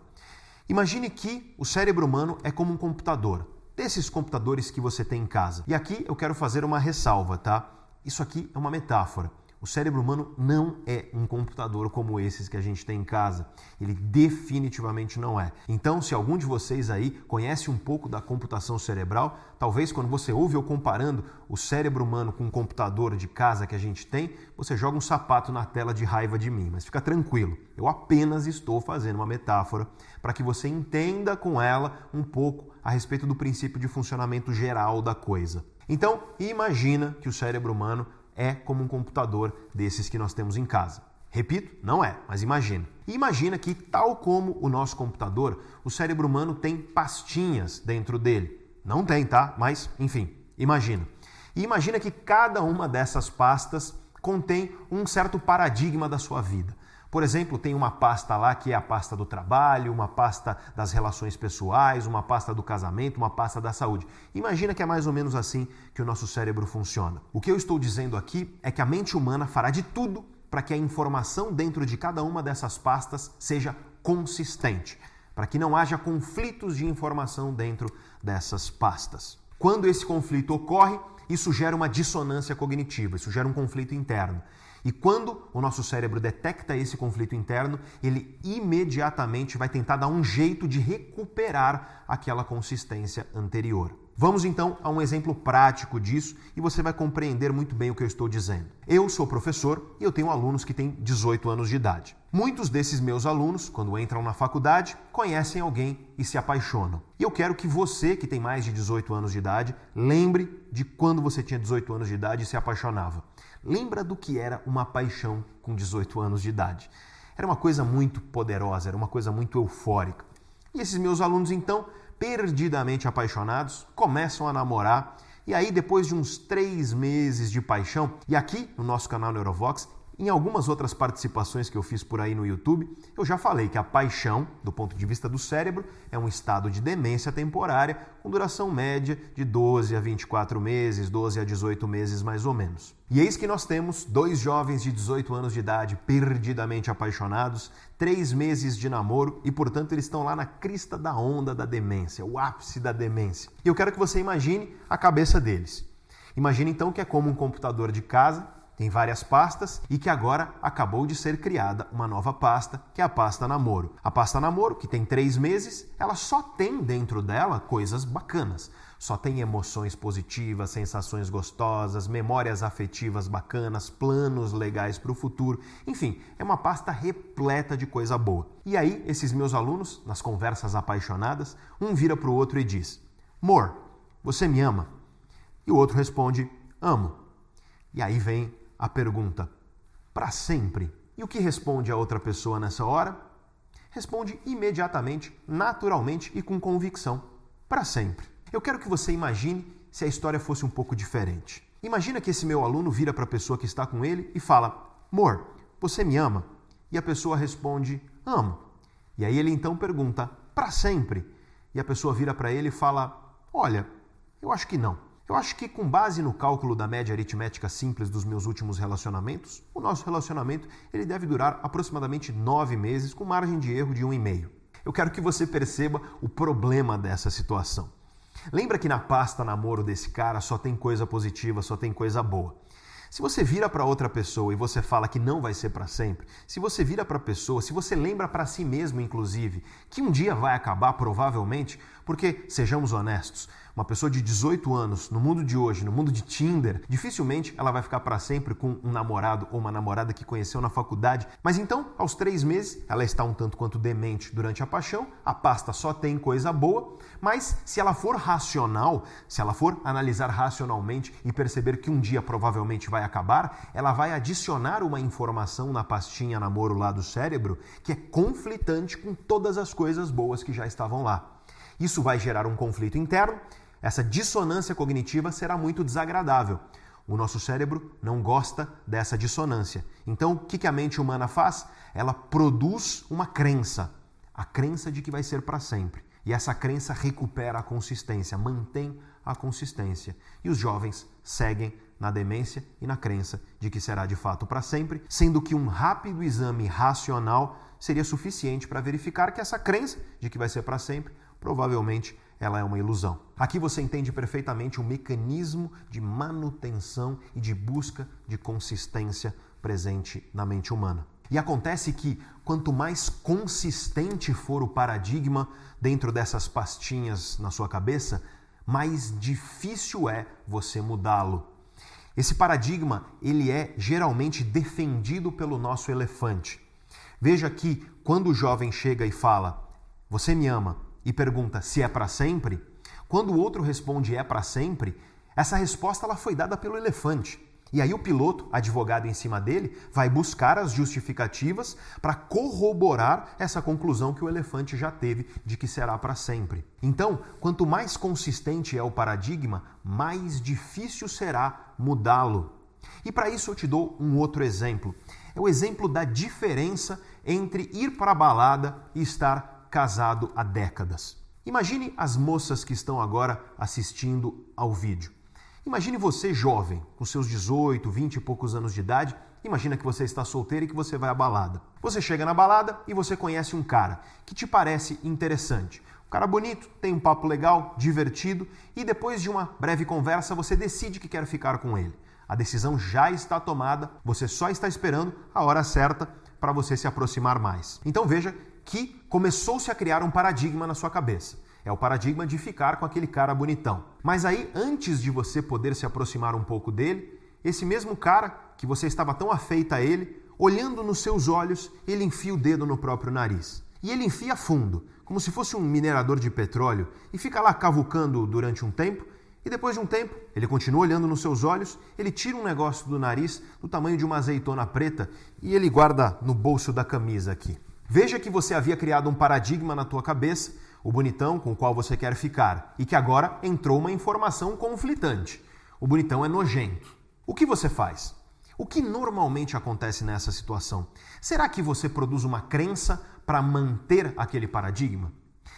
Imagine que o cérebro humano é como um computador, desses computadores que você tem em casa. E aqui eu quero fazer uma ressalva, tá? Isso aqui é uma metáfora. O cérebro humano não é um computador como esses que a gente tem em casa. Ele definitivamente não é. Então, se algum de vocês aí conhece um pouco da computação cerebral, talvez quando você ouve eu comparando o cérebro humano com um computador de casa que a gente tem, você joga um sapato na tela de raiva de mim. Mas fica tranquilo, eu apenas estou fazendo uma metáfora para que você entenda com ela um pouco a respeito do princípio de funcionamento geral da coisa. Então, imagina que o cérebro humano é como um computador desses que nós temos em casa. Repito, não é, mas imagina. E imagina que, tal como o nosso computador, o cérebro humano tem pastinhas dentro dele. Não tem, tá? Mas, enfim, imagina. E imagina que cada uma dessas pastas contém um certo paradigma da sua vida. Por exemplo, tem uma pasta lá que é a pasta do trabalho, uma pasta das relações pessoais, uma pasta do casamento, uma pasta da saúde. Imagina que é mais ou menos assim que o nosso cérebro funciona. O que eu estou dizendo aqui é que a mente humana fará de tudo para que a informação dentro de cada uma dessas pastas seja consistente, para que não haja conflitos de informação dentro dessas pastas. Quando esse conflito ocorre, isso gera uma dissonância cognitiva, isso gera um conflito interno. E quando o nosso cérebro detecta esse conflito interno, ele imediatamente vai tentar dar um jeito de recuperar aquela consistência anterior. Vamos então a um exemplo prático disso e você vai compreender muito bem o que eu estou dizendo. Eu sou professor e eu tenho alunos que têm 18 anos de idade. Muitos desses meus alunos, quando entram na faculdade, conhecem alguém e se apaixonam. E eu quero que você, que tem mais de 18 anos de idade, lembre de quando você tinha 18 anos de idade e se apaixonava. Lembra do que era uma paixão com 18 anos de idade. Era uma coisa muito poderosa, era uma coisa muito eufórica. E esses meus alunos, então, perdidamente apaixonados, começam a namorar. E aí, depois de uns 3 meses de paixão, e aqui no nosso canal Neurovox, em algumas outras participações que eu fiz por aí no YouTube, eu já falei que a paixão, do ponto de vista do cérebro, é um estado de demência temporária com duração média de 12 a 24 meses, 12 a 18 meses mais ou menos. E eis que nós temos 2 jovens de 18 anos de idade perdidamente apaixonados, 3 meses de namoro e, portanto, eles estão lá na crista da onda da demência, o ápice da demência. E eu quero que você imagine a cabeça deles. Imagine então que é como um computador de casa, tem várias pastas e que agora acabou de ser criada uma nova pasta, que é a pasta namoro. A pasta namoro, que tem 3 meses, ela só tem dentro dela coisas bacanas. Só tem emoções positivas, sensações gostosas, memórias afetivas bacanas, planos legais para o futuro. Enfim, é uma pasta repleta de coisa boa. E aí, esses meus alunos, nas conversas apaixonadas, um vira para o outro e diz: "Amor, você me ama?" E o outro responde: "Amo." E aí vem a pergunta: para sempre? E o que responde a outra pessoa nessa hora? Responde imediatamente, naturalmente e com convicção: para sempre. Eu quero que você imagine se a história fosse um pouco diferente. Imagina que esse meu aluno vira para a pessoa que está com ele e fala: "Amor, você me ama?" E a pessoa responde: "Amo." E aí ele então pergunta: para sempre? E a pessoa vira para ele e fala: "Olha, eu acho que não. Eu acho que, com base no cálculo da média aritmética simples dos meus últimos relacionamentos, o nosso relacionamento ele deve durar aproximadamente 9 meses, com margem de erro de 1,5. Eu quero que você perceba o problema dessa situação. Lembra que na pasta namoro desse cara só tem coisa positiva, só tem coisa boa. Se você vira para outra pessoa e você fala que não vai ser para sempre, se você vira para a pessoa, se você lembra para si mesmo, inclusive, que um dia vai acabar provavelmente, porque, sejamos honestos, uma pessoa de 18 anos, no mundo de hoje, no mundo de Tinder, dificilmente ela vai ficar para sempre com um namorado ou uma namorada que conheceu na faculdade. Mas então, aos 3 meses, ela está um tanto quanto demente durante a paixão, a pasta só tem coisa boa, mas se ela for racional, se ela for analisar racionalmente e perceber que um dia provavelmente vai acabar, ela vai adicionar uma informação na pastinha namoro lá do cérebro que é conflitante com todas as coisas boas que já estavam lá. Isso vai gerar um conflito interno. Essa dissonância cognitiva será muito desagradável. O nosso cérebro não gosta dessa dissonância. Então, o que a mente humana faz? Ela produz uma crença. A crença de que vai ser para sempre. E essa crença recupera a consistência, mantém a consistência. E os jovens seguem na demência e na crença de que será de fato para sempre, sendo que um rápido exame racional seria suficiente para verificar que essa crença de que vai ser para sempre, provavelmente, ela é uma ilusão. Aqui você entende perfeitamente o mecanismo de manutenção e de busca de consistência presente na mente humana. E acontece que quanto mais consistente for o paradigma dentro dessas pastinhas na sua cabeça, mais difícil é você mudá-lo. Esse paradigma, ele é geralmente defendido pelo nosso elefante. Veja que quando o jovem chega e fala, você me ama, e pergunta se é para sempre, quando o outro responde é para sempre, essa resposta ela foi dada pelo elefante. E aí o piloto, advogado em cima dele, vai buscar as justificativas para corroborar essa conclusão que o elefante já teve de que será para sempre. Então, quanto mais consistente é o paradigma, mais difícil será mudá-lo. E para isso eu te dou um outro exemplo. É o exemplo da diferença entre ir para a balada e estar casado há décadas. Imagine as moças que estão agora assistindo ao vídeo. Imagine você jovem, com seus 18, 20 e poucos anos de idade, imagina que você está solteiro e que você vai à balada. Você chega na balada e você conhece um cara que te parece interessante. Um cara bonito, tem um papo legal, divertido e depois de uma breve conversa você decide que quer ficar com ele. A decisão já está tomada, você só está esperando a hora certa para você se aproximar mais. Então veja que começou-se a criar um paradigma na sua cabeça. É o paradigma de ficar com aquele cara bonitão. Mas aí, antes de você poder se aproximar um pouco dele, esse mesmo cara, que você estava tão afeita a ele, olhando nos seus olhos, ele enfia o dedo no próprio nariz. E ele enfia fundo, como se fosse um minerador de petróleo, e fica lá cavucando durante um tempo, e depois de um tempo, ele continua olhando nos seus olhos, ele tira um negócio do nariz do tamanho de uma azeitona preta e ele guarda no bolso da camisa aqui. Veja que você havia criado um paradigma na tua cabeça, o bonitão com o qual você quer ficar, e que agora entrou uma informação conflitante. O bonitão é nojento. O que você faz? O que normalmente acontece nessa situação? Será que você produz uma crença para manter aquele paradigma?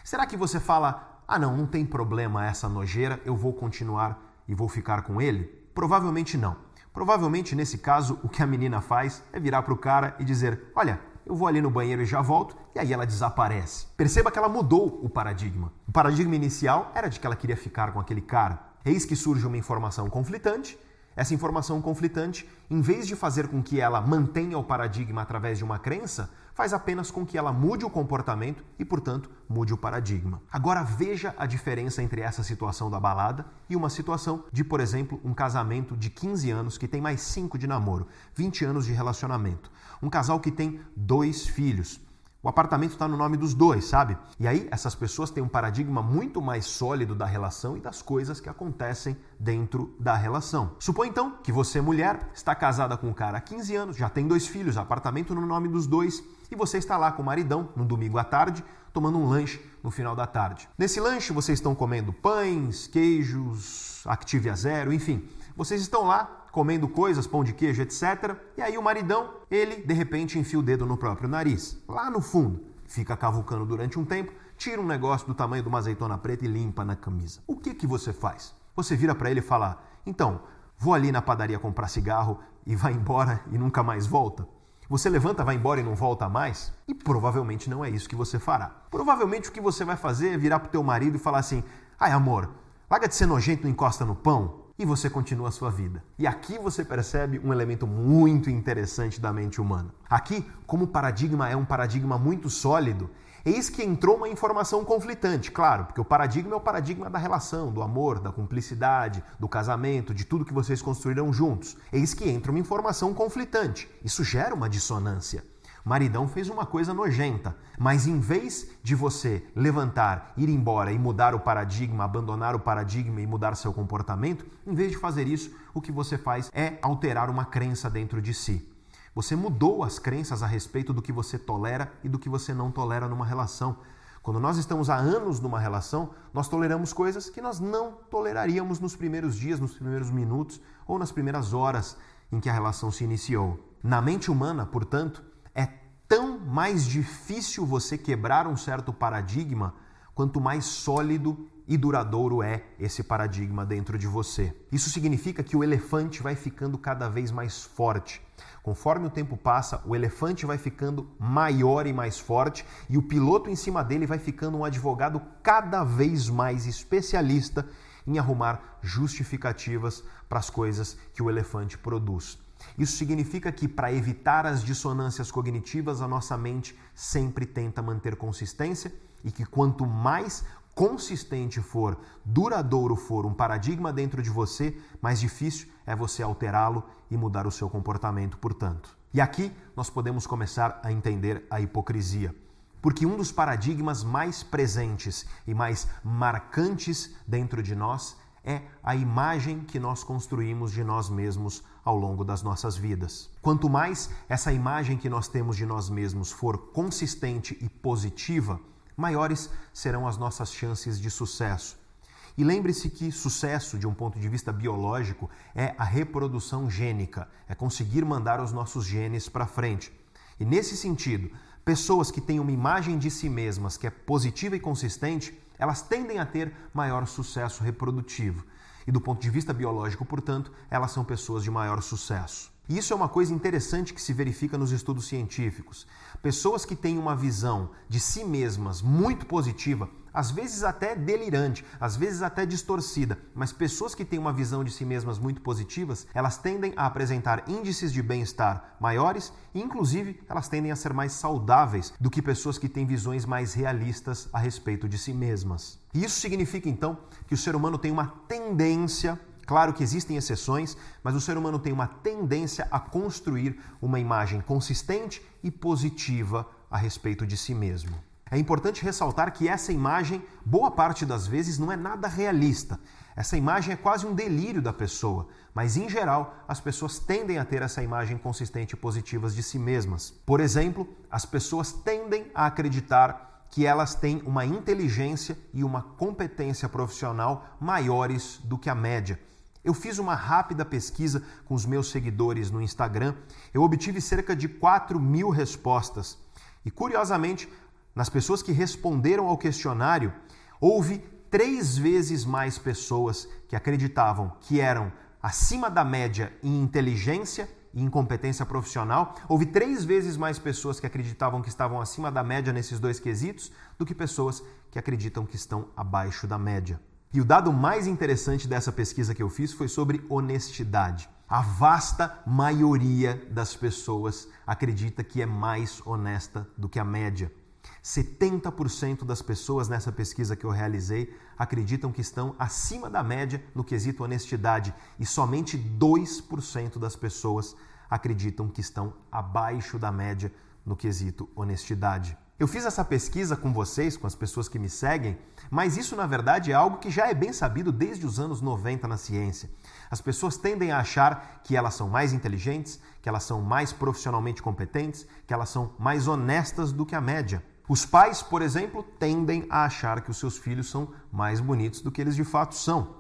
Será que você fala, não tem problema essa nojeira, eu vou continuar e vou ficar com ele? Provavelmente não. Provavelmente, nesse caso, o que a menina faz é virar para o cara e dizer, olha, eu vou ali no banheiro e já volto, e aí ela desaparece. Perceba que ela mudou o paradigma. O paradigma inicial era de que ela queria ficar com aquele cara. Eis que surge uma informação conflitante. Essa informação conflitante, em vez de fazer com que ela mantenha o paradigma através de uma crença, faz apenas com que ela mude o comportamento e, portanto, mude o paradigma. Agora veja a diferença entre essa situação da balada e uma situação de, por exemplo, um casamento de 15 anos que tem mais 5 de namoro, 20 anos de relacionamento. Um casal que tem 2 filhos. O apartamento está no nome dos dois, sabe? E aí essas pessoas têm um paradigma muito mais sólido da relação e das coisas que acontecem dentro da relação. Supõe então que você, mulher, está casada com um cara há 15 anos, já tem 2 filhos, apartamento no nome dos dois, e você está lá com o maridão no domingo à tarde, tomando um lanche no final da tarde. Nesse lanche vocês estão comendo pães, queijos, Activia Zero, enfim. Vocês estão lá comendo coisas, pão de queijo, etc. E aí o maridão, ele de repente enfia o dedo no próprio nariz, lá no fundo. Fica cavucando durante um tempo, tira um negócio do tamanho de uma azeitona preta e limpa na camisa. O que você faz? Você vira para ele e fala, então, vou ali na padaria comprar cigarro e vai embora e nunca mais volta? Você levanta, vai embora e não volta mais? E provavelmente não é isso que você fará. Provavelmente o que você vai fazer é virar pro teu marido e falar assim, ai amor, larga de ser nojento, não encosta no pão. E você continua a sua vida. E aqui você percebe um elemento muito interessante da mente humana. Aqui, como o paradigma é um paradigma muito sólido, eis que entrou uma informação conflitante, claro, porque o paradigma é o paradigma da relação, do amor, da cumplicidade, do casamento, de tudo que vocês construíram juntos. Eis que entra uma informação conflitante. Isso gera uma dissonância. O maridão fez uma coisa nojenta, mas em vez de você levantar, ir embora e mudar o paradigma, abandonar o paradigma e mudar seu comportamento, em vez de fazer isso, o que você faz é alterar uma crença dentro de si. Você mudou as crenças a respeito do que você tolera e do que você não tolera numa relação. Quando nós estamos há anos numa relação, nós toleramos coisas que nós não toleraríamos nos primeiros dias, nos primeiros minutos ou nas primeiras horas em que a relação se iniciou. Na mente humana, portanto, é tão mais difícil você quebrar um certo paradigma quanto mais sólido e duradouro é esse paradigma dentro de você. Isso significa que o elefante vai ficando cada vez mais forte. Conforme o tempo passa, o elefante vai ficando maior e mais forte e o piloto em cima dele vai ficando um advogado cada vez mais especialista em arrumar justificativas para as coisas que o elefante produz. Isso significa que, para evitar as dissonâncias cognitivas, a nossa mente sempre tenta manter consistência e que quanto mais consistente for, duradouro for um paradigma dentro de você, mais difícil é você alterá-lo e mudar o seu comportamento, portanto. E aqui nós podemos começar a entender a hipocrisia. Porque um dos paradigmas mais presentes e mais marcantes dentro de nós é a imagem que nós construímos de nós mesmos ao longo das nossas vidas. Quanto mais essa imagem que nós temos de nós mesmos for consistente e positiva, maiores serão as nossas chances de sucesso. E lembre-se que sucesso, de um ponto de vista biológico, é a reprodução gênica, é conseguir mandar os nossos genes para frente. E nesse sentido, pessoas que têm uma imagem de si mesmas que é positiva e consistente, elas tendem a ter maior sucesso reprodutivo. E do ponto de vista biológico, portanto, elas são pessoas de maior sucesso. E isso é uma coisa interessante que se verifica nos estudos científicos. Pessoas que têm uma visão de si mesmas muito positiva, às vezes até delirante, às vezes até distorcida, mas pessoas que têm uma visão de si mesmas muito positivas, elas tendem a apresentar índices de bem-estar maiores e, inclusive, elas tendem a ser mais saudáveis do que pessoas que têm visões mais realistas a respeito de si mesmas. E isso significa, então, que o ser humano tem uma tendência. Claro que existem exceções, mas o ser humano tem uma tendência a construir uma imagem consistente e positiva a respeito de si mesmo. É importante ressaltar que essa imagem, boa parte das vezes, não é nada realista. Essa imagem é quase um delírio da pessoa, mas em geral as pessoas tendem a ter essa imagem consistente e positiva de si mesmas. Por exemplo, as pessoas tendem a acreditar que elas têm uma inteligência e uma competência profissional maiores do que a média. Eu fiz uma rápida pesquisa com os meus seguidores no Instagram, eu obtive cerca de 4.000 respostas. E curiosamente, nas pessoas que responderam ao questionário, houve 3 vezes mais pessoas que acreditavam que eram acima da média em inteligência e em competência profissional. Houve 3 vezes mais pessoas que acreditavam que estavam acima da média nesses 2 quesitos do que pessoas que acreditam que estão abaixo da média. E o dado mais interessante dessa pesquisa que eu fiz foi sobre honestidade. A vasta maioria das pessoas acredita que é mais honesta do que a média. 70% das pessoas nessa pesquisa que eu realizei acreditam que estão acima da média no quesito honestidade e somente 2% das pessoas acreditam que estão abaixo da média no quesito honestidade. Eu fiz essa pesquisa com vocês, com as pessoas que me seguem, mas isso na verdade é algo que já é bem sabido desde os anos 90 na ciência. As pessoas tendem a achar que elas são mais inteligentes, que elas são mais profissionalmente competentes, que elas são mais honestas do que a média. Os pais, por exemplo, tendem a achar que os seus filhos são mais bonitos do que eles de fato são.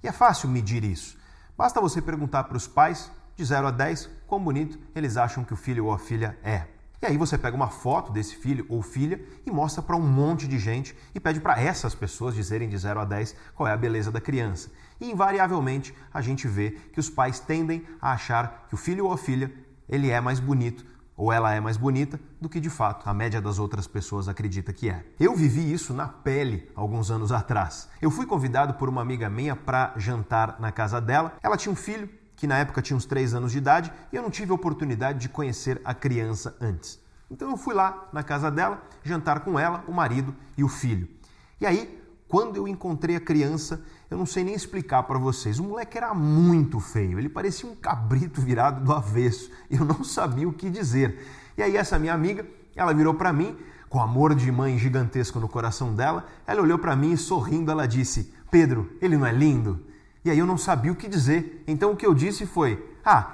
E é fácil medir isso. Basta você perguntar para os pais, de 0 a 10, quão bonito eles acham que o filho ou a filha é. E aí você pega uma foto desse filho ou filha e mostra para um monte de gente e pede para essas pessoas dizerem de 0 a 10 qual é a beleza da criança. E invariavelmente a gente vê que os pais tendem a achar que o filho ou a filha ele é mais bonito ou ela é mais bonita do que de fato a média das outras pessoas acredita que é. Eu vivi isso na pele alguns anos atrás. Eu fui convidado por uma amiga minha para jantar na casa dela. Ela tinha um filho que na época tinha uns 3 anos de idade, e eu não tive a oportunidade de conhecer a criança antes. Então eu fui lá na casa dela, jantar com ela, o marido e o filho. E aí, quando eu encontrei a criança, eu não sei nem explicar para vocês, o moleque era muito feio, ele parecia um cabrito virado do avesso, eu não sabia o que dizer. E aí essa minha amiga, ela virou para mim, com amor de mãe gigantesco no coração dela, ela olhou para mim e sorrindo ela disse, Pedro, ele não é lindo? E aí eu não sabia o que dizer. Então o que eu disse foi,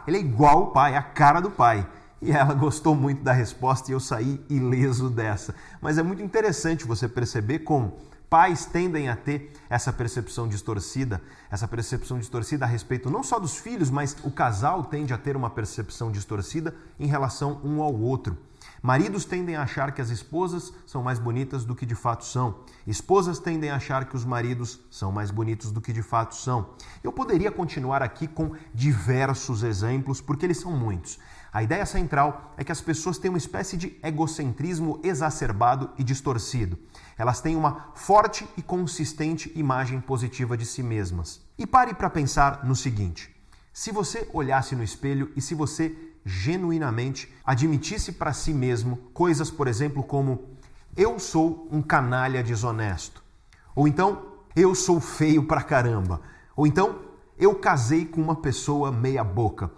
ele é igual o pai, a cara do pai. E ela gostou muito da resposta e eu saí ileso dessa. Mas é muito interessante você perceber como pais tendem a ter essa percepção distorcida a respeito não só dos filhos, mas o casal tende a ter uma percepção distorcida em relação um ao outro. Maridos tendem a achar que as esposas são mais bonitas do que de fato são. Esposas tendem a achar que os maridos são mais bonitos do que de fato são. Eu poderia continuar aqui com diversos exemplos, porque eles são muitos. A ideia central é que as pessoas têm uma espécie de egocentrismo exacerbado e distorcido. Elas têm uma forte e consistente imagem positiva de si mesmas. E pare para pensar no seguinte. Se você olhasse no espelho e se você genuinamente admitisse para si mesmo coisas, por exemplo, como eu sou um canalha desonesto, ou então eu sou feio pra caramba, ou então eu casei com uma pessoa meia boca.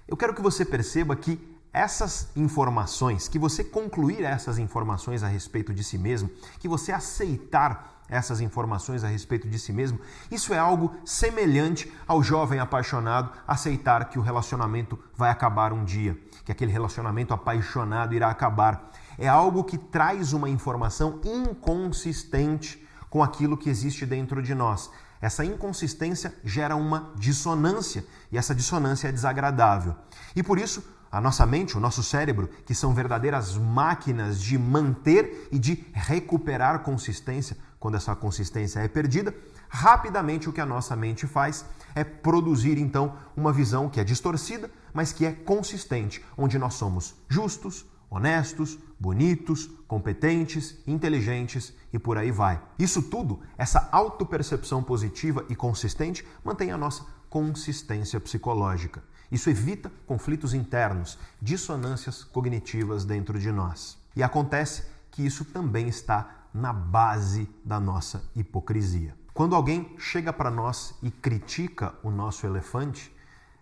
Eu quero que você perceba que essas informações, que você concluir essas informações a respeito de si mesmo, que você aceitar essas informações a respeito de si mesmo, isso é algo semelhante ao jovem apaixonado aceitar que o relacionamento vai acabar um dia, que aquele relacionamento apaixonado irá acabar. É algo que traz uma informação inconsistente com aquilo que existe dentro de nós. Essa inconsistência gera uma dissonância e essa dissonância é desagradável. E por isso, a nossa mente, o nosso cérebro, que são verdadeiras máquinas de manter e de recuperar consistência, quando essa consistência é perdida, rapidamente o que a nossa mente faz é produzir então uma visão que é distorcida, mas que é consistente, onde nós somos justos, honestos, bonitos, competentes, inteligentes e por aí vai. Isso tudo, essa autopercepção positiva e consistente, mantém a nossa consistência psicológica. Isso evita conflitos internos, dissonâncias cognitivas dentro de nós. E acontece que isso também está na base da nossa hipocrisia. Quando alguém chega para nós e critica o nosso elefante,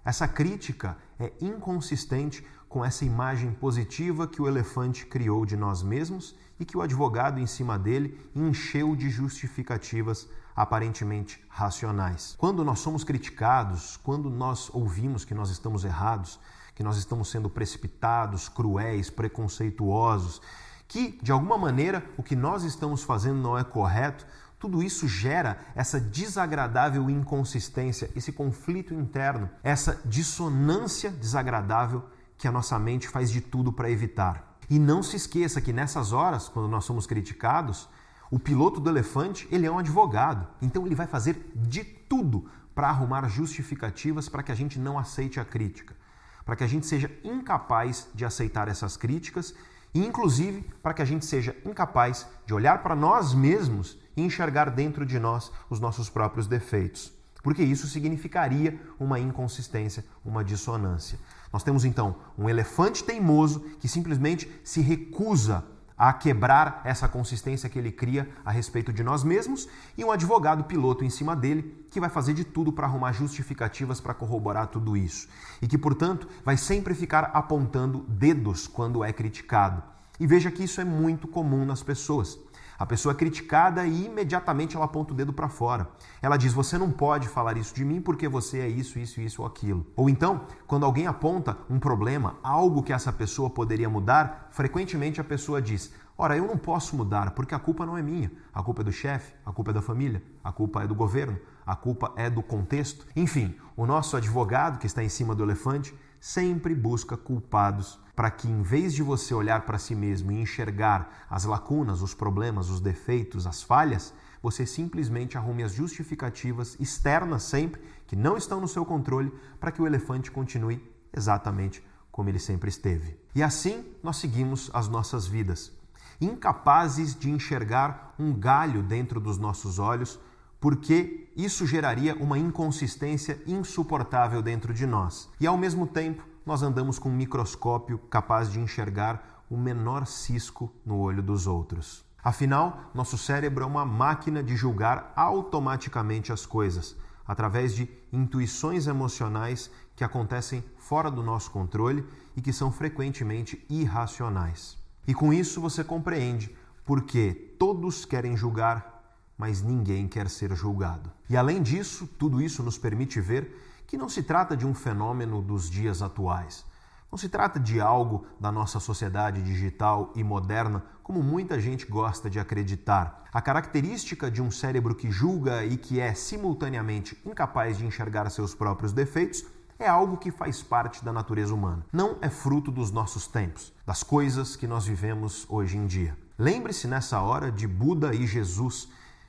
essa crítica é inconsistente com essa imagem positiva que o elefante criou de nós mesmos e que o advogado em cima dele encheu de justificativas aparentemente racionais. Quando nós somos criticados, quando nós ouvimos que nós estamos errados, que nós estamos sendo precipitados, cruéis, preconceituosos, que de alguma maneira o que nós estamos fazendo não é correto, tudo isso gera essa desagradável inconsistência, esse conflito interno, essa dissonância desagradável que a nossa mente faz de tudo para evitar. E não se esqueça que nessas horas, quando nós somos criticados, o piloto do elefante, ele é um advogado. Então ele vai fazer de tudo para arrumar justificativas para que a gente não aceite a crítica, para que a gente seja incapaz de aceitar essas críticas e, inclusive, para que a gente seja incapaz de olhar para nós mesmos e enxergar dentro de nós os nossos próprios defeitos. Porque isso significaria uma inconsistência, uma dissonância. Nós temos então um elefante teimoso que simplesmente se recusa a quebrar essa consistência que ele cria a respeito de nós mesmos e um advogado piloto em cima dele que vai fazer de tudo para arrumar justificativas para corroborar tudo isso e que, portanto, vai sempre ficar apontando dedos quando é criticado. E veja que isso é muito comum nas pessoas. A pessoa é criticada e imediatamente ela aponta o dedo para fora. Ela diz, você não pode falar isso de mim porque você é isso, isso, isso ou aquilo. Ou então, quando alguém aponta um problema, algo que essa pessoa poderia mudar, frequentemente a pessoa diz, ora, eu não posso mudar porque a culpa não é minha. A culpa é do chefe, a culpa é da família, a culpa é do governo, a culpa é do contexto. Enfim, o nosso advogado que está em cima do elefante sempre busca culpados para que, em vez de você olhar para si mesmo e enxergar as lacunas, os problemas, os defeitos, as falhas, você simplesmente arrume as justificativas externas sempre, que não estão no seu controle, para que o elefante continue exatamente como ele sempre esteve. E assim nós seguimos as nossas vidas, incapazes de enxergar um galho dentro dos nossos olhos, porque isso geraria uma inconsistência insuportável dentro de nós. E ao mesmo tempo, nós andamos com um microscópio capaz de enxergar o menor cisco no olho dos outros. Afinal, nosso cérebro é uma máquina de julgar automaticamente as coisas, através de intuições emocionais que acontecem fora do nosso controle e que são frequentemente irracionais. E com isso você compreende porque todos querem julgar, mas ninguém quer ser julgado. E além disso, tudo isso nos permite ver que não se trata de um fenômeno dos dias atuais. Não se trata de algo da nossa sociedade digital e moderna, como muita gente gosta de acreditar. A característica de um cérebro que julga e que é simultaneamente incapaz de enxergar seus próprios defeitos é algo que faz parte da natureza humana. Não é fruto dos nossos tempos, das coisas que nós vivemos hoje em dia. Lembre-se nessa hora de Buda e Jesus,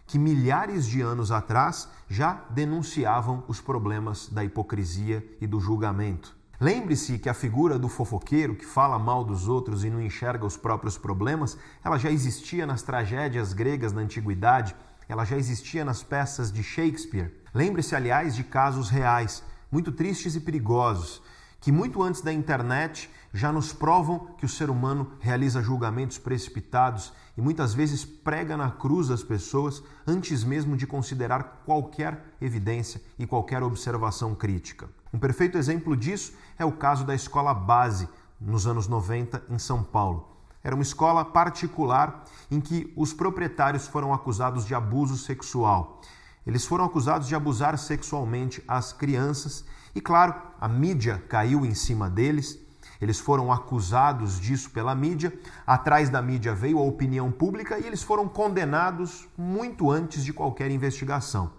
que milhares de anos atrás já denunciavam os problemas da hipocrisia e do julgamento. Lembre-se que a figura do fofoqueiro que fala mal dos outros e não enxerga os próprios problemas, ela já existia nas tragédias gregas da antiguidade, ela já existia nas peças de Shakespeare. Lembre-se, aliás, de casos reais, muito tristes e perigosos, que muito antes da internet já nos provam que o ser humano realiza julgamentos precipitados e muitas vezes prega na cruz as pessoas antes mesmo de considerar qualquer evidência e qualquer observação crítica. Um perfeito exemplo disso é o caso da escola base nos anos 90 em São Paulo. Era uma escola particular em que os proprietários foram acusados de abuso sexual. Eles foram acusados de abusar sexualmente as crianças e, claro, a mídia caiu em cima deles. Eles foram acusados disso pela mídia. Atrás da mídia veio a opinião pública e eles foram condenados muito antes de qualquer investigação.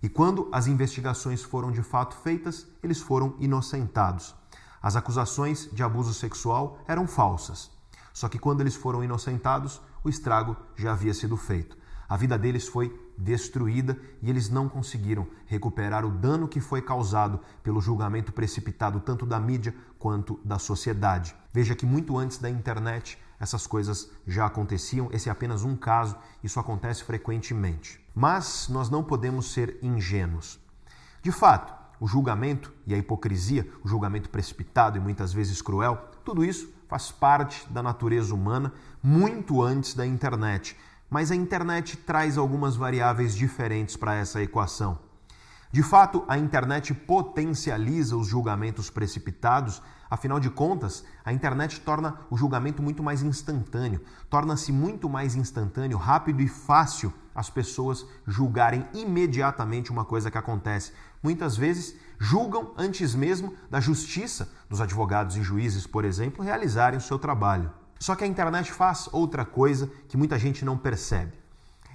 E quando as investigações foram de fato feitas, eles foram inocentados. As acusações de abuso sexual eram falsas. Só que quando eles foram inocentados, o estrago já havia sido feito. A vida deles foi destruída e eles não conseguiram recuperar o dano que foi causado pelo julgamento precipitado tanto da mídia quanto da sociedade. Veja que muito antes da internet essas coisas já aconteciam, esse é apenas um caso, isso acontece frequentemente. Mas nós não podemos ser ingênuos. De fato, o julgamento e a hipocrisia, o julgamento precipitado e muitas vezes cruel, tudo isso faz parte da natureza humana muito antes da internet. Mas a internet traz algumas variáveis diferentes para essa equação. De fato, a internet potencializa os julgamentos precipitados, afinal de contas, a internet torna o julgamento muito mais instantâneo, torna-se muito mais instantâneo, rápido e fácil as pessoas julgarem imediatamente uma coisa que acontece. Muitas vezes julgam antes mesmo da justiça, dos advogados e juízes, por exemplo, realizarem o seu trabalho. Só que a internet faz outra coisa que muita gente não percebe.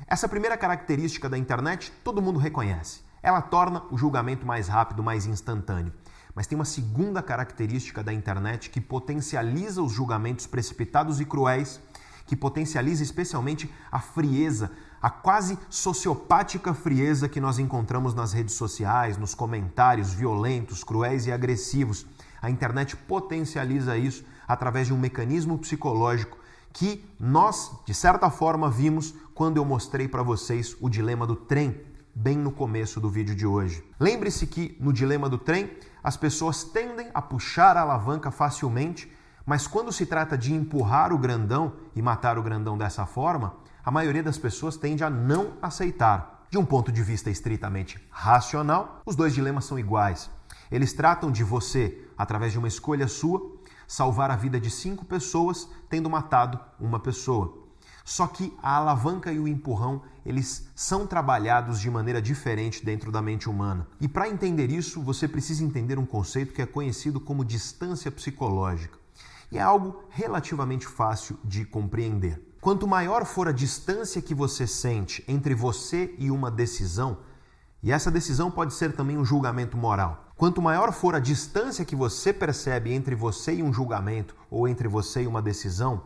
Essa primeira característica da internet todo mundo reconhece. Ela torna o julgamento mais rápido, mais instantâneo. Mas tem uma segunda característica da internet que potencializa os julgamentos precipitados e cruéis, que potencializa especialmente a frieza, a quase sociopática frieza que nós encontramos nas redes sociais, nos comentários violentos, cruéis e agressivos. A internet potencializa isso através de um mecanismo psicológico que nós, de certa forma, vimos quando eu mostrei para vocês o dilema do trem, bem no começo do vídeo de hoje. Lembre-se que no dilema do trem, as pessoas tendem a puxar a alavanca facilmente, mas quando se trata de empurrar o grandão e matar o grandão dessa forma, a maioria das pessoas tende a não aceitar. De um ponto de vista estritamente racional, os dois dilemas são iguais. Eles tratam de você, através de uma escolha sua, salvar a vida de 5 pessoas tendo matado uma pessoa. Só que a alavanca e o empurrão, eles são trabalhados de maneira diferente dentro da mente humana. E para entender isso, você precisa entender um conceito que é conhecido como distância psicológica. E é algo relativamente fácil de compreender. Quanto maior for a distância que você sente entre você e uma decisão, e essa decisão pode ser também um julgamento moral. Quanto maior for a distância que você percebe entre você e um julgamento ou entre você e uma decisão,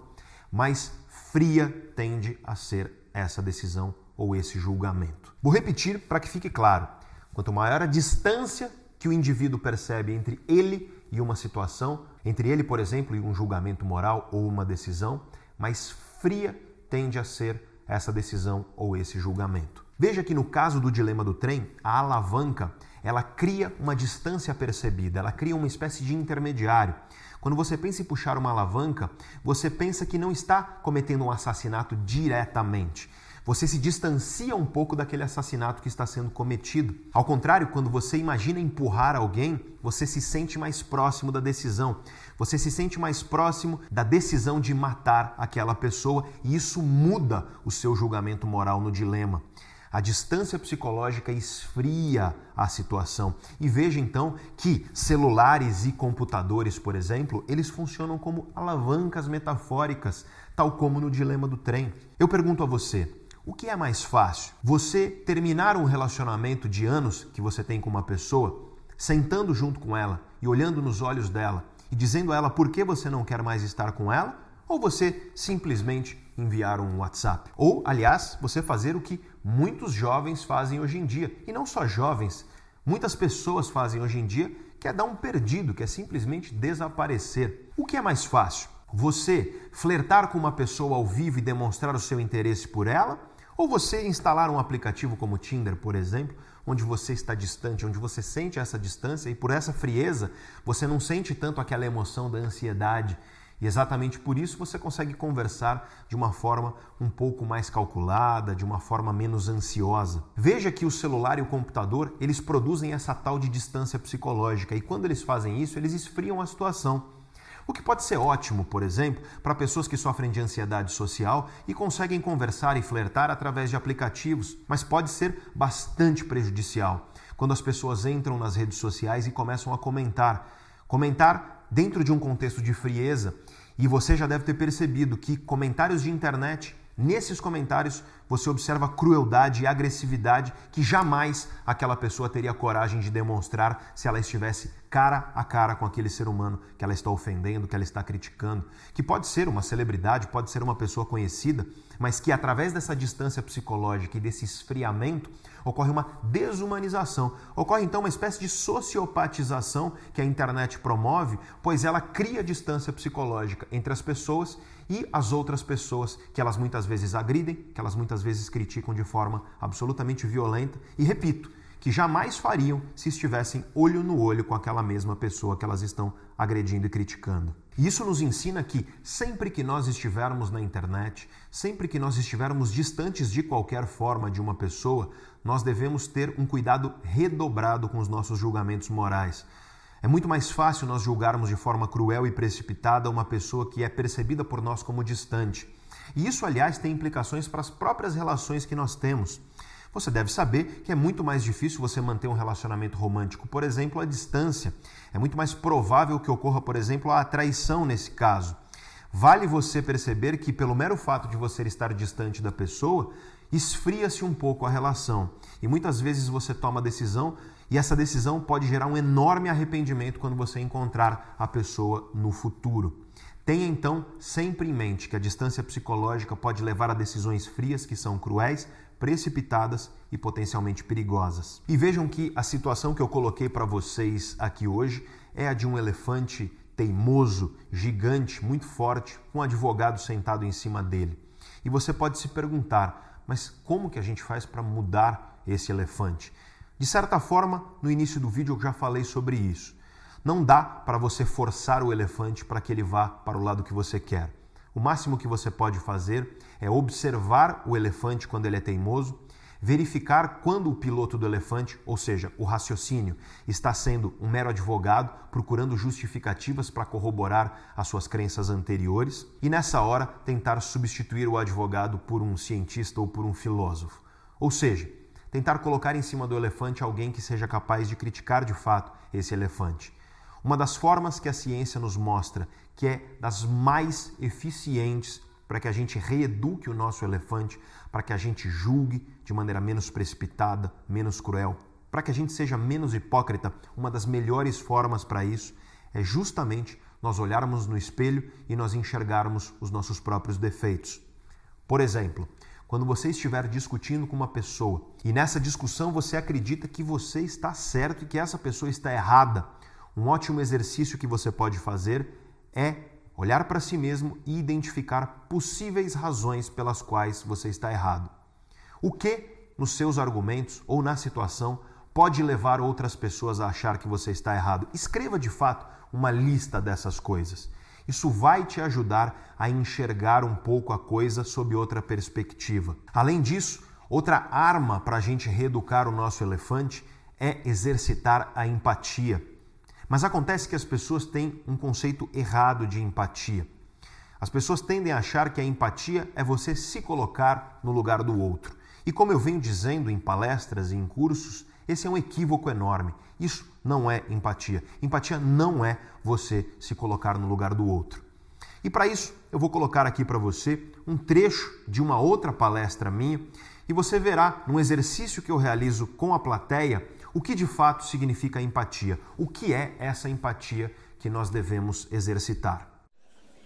mais fria tende a ser essa decisão ou esse julgamento. Vou repetir para que fique claro. Quanto maior a distância que o indivíduo percebe entre ele e uma situação, entre ele, por exemplo, e um julgamento moral ou uma decisão, mais fria tende a ser essa decisão ou esse julgamento. Veja que no caso do dilema do trem, a alavanca, ela cria uma distância percebida, ela cria uma espécie de intermediário. Quando você pensa em puxar uma alavanca, você pensa que não está cometendo um assassinato diretamente. Você se distancia um pouco daquele assassinato que está sendo cometido. Ao contrário, quando você imagina empurrar alguém, você se sente mais próximo da decisão. Você se sente mais próximo da decisão de matar aquela pessoa e isso muda o seu julgamento moral no dilema. A distância psicológica esfria a situação. E veja então que celulares e computadores, por exemplo, eles funcionam como alavancas metafóricas, tal como no dilema do trem. Eu pergunto a você, o que é mais fácil? Você terminar um relacionamento de anos que você tem com uma pessoa, sentando junto com ela e olhando nos olhos dela e dizendo a ela por que você não quer mais estar com ela? Ou você simplesmente enviar um WhatsApp? Ou, aliás, você fazer o que muitos jovens fazem hoje em dia. E não só jovens, muitas pessoas fazem hoje em dia, que é dar um perdido, que é simplesmente desaparecer. O que é mais fácil? Você flertar com uma pessoa ao vivo e demonstrar o seu interesse por ela? Ou você instalar um aplicativo como Tinder, por exemplo, onde você está distante, onde você sente essa distância e por essa frieza você não sente tanto aquela emoção da ansiedade. E exatamente por isso você consegue conversar de uma forma um pouco mais calculada, de uma forma menos ansiosa. Veja que o celular e o computador, eles produzem essa tal de distância psicológica e quando eles fazem isso, eles esfriam a situação. O que pode ser ótimo, por exemplo, para pessoas que sofrem de ansiedade social e conseguem conversar e flertar através de aplicativos, mas pode ser bastante prejudicial quando as pessoas entram nas redes sociais e começam a comentar. Comentar dentro de um contexto de frieza, e você já deve ter percebido que comentários de internet, nesses comentários você observa crueldade e agressividade que jamais aquela pessoa teria coragem de demonstrar se ela estivesse cara a cara com aquele ser humano que ela está ofendendo, que ela está criticando, que pode ser uma celebridade, pode ser uma pessoa conhecida, mas que através dessa distância psicológica e desse esfriamento ocorre uma desumanização, ocorre então uma espécie de sociopatização que a internet promove, pois ela cria distância psicológica entre as pessoas e as outras pessoas que elas muitas vezes agridem, que elas muitas vezes criticam de forma absolutamente violenta e, repito, que jamais fariam se estivessem olho no olho com aquela mesma pessoa que elas estão agredindo e criticando. E isso nos ensina que sempre que nós estivermos na internet, sempre que nós estivermos distantes de qualquer forma de uma pessoa, nós devemos ter um cuidado redobrado com os nossos julgamentos morais. É muito mais fácil nós julgarmos de forma cruel e precipitada uma pessoa que é percebida por nós como distante. E isso, aliás, tem implicações para as próprias relações que nós temos. Você deve saber que é muito mais difícil você manter um relacionamento romântico, por exemplo, à distância. É muito mais provável que ocorra, por exemplo, a traição nesse caso. Vale você perceber que, pelo mero fato de você estar distante da pessoa, esfria-se um pouco a relação. E muitas vezes você toma a decisão e essa decisão pode gerar um enorme arrependimento quando você encontrar a pessoa no futuro. Tenha então sempre em mente que a distância psicológica pode levar a decisões frias que são cruéis, precipitadas e potencialmente perigosas. E vejam que a situação que eu coloquei para vocês aqui hoje é a de um elefante teimoso, gigante, muito forte, com um advogado sentado em cima dele. E você pode se perguntar, mas como que a gente faz para mudar esse elefante? De certa forma, no início do vídeo eu já falei sobre isso. Não dá para você forçar o elefante para que ele vá para o lado que você quer. O máximo que você pode fazer é observar o elefante quando ele é teimoso, verificar quando o piloto do elefante, ou seja, o raciocínio, está sendo um mero advogado, procurando justificativas para corroborar as suas crenças anteriores, e nessa hora tentar substituir o advogado por um cientista ou por um filósofo. Ou seja, tentar colocar em cima do elefante alguém que seja capaz de criticar de fato esse elefante. Uma das formas que a ciência nos mostra que é das mais eficientes para que a gente reeduque o nosso elefante, para que a gente julgue de maneira menos precipitada, menos cruel, para que a gente seja menos hipócrita, uma das melhores formas para isso é justamente nós olharmos no espelho e nós enxergarmos os nossos próprios defeitos. Por exemplo, quando você estiver discutindo com uma pessoa e nessa discussão você acredita que você está certo e que essa pessoa está errada, um ótimo exercício que você pode fazer é olhar para si mesmo e identificar possíveis razões pelas quais você está errado. O que, nos seus argumentos ou na situação, pode levar outras pessoas a achar que você está errado? Escreva, de fato, uma lista dessas coisas. Isso vai te ajudar a enxergar um pouco a coisa sob outra perspectiva. Além disso, outra arma para a gente reeducar o nosso elefante é exercitar a empatia. Mas acontece que as pessoas têm um conceito errado de empatia. As pessoas tendem a achar que a empatia é você se colocar no lugar do outro. E como eu venho dizendo em palestras e em cursos, esse é um equívoco enorme. Isso não é empatia. Empatia não é você se colocar no lugar do outro. E para isso, eu vou colocar aqui para você um trecho de uma outra palestra minha e você verá num exercício que eu realizo com a plateia o que de fato significa empatia? O que é essa empatia que nós devemos exercitar?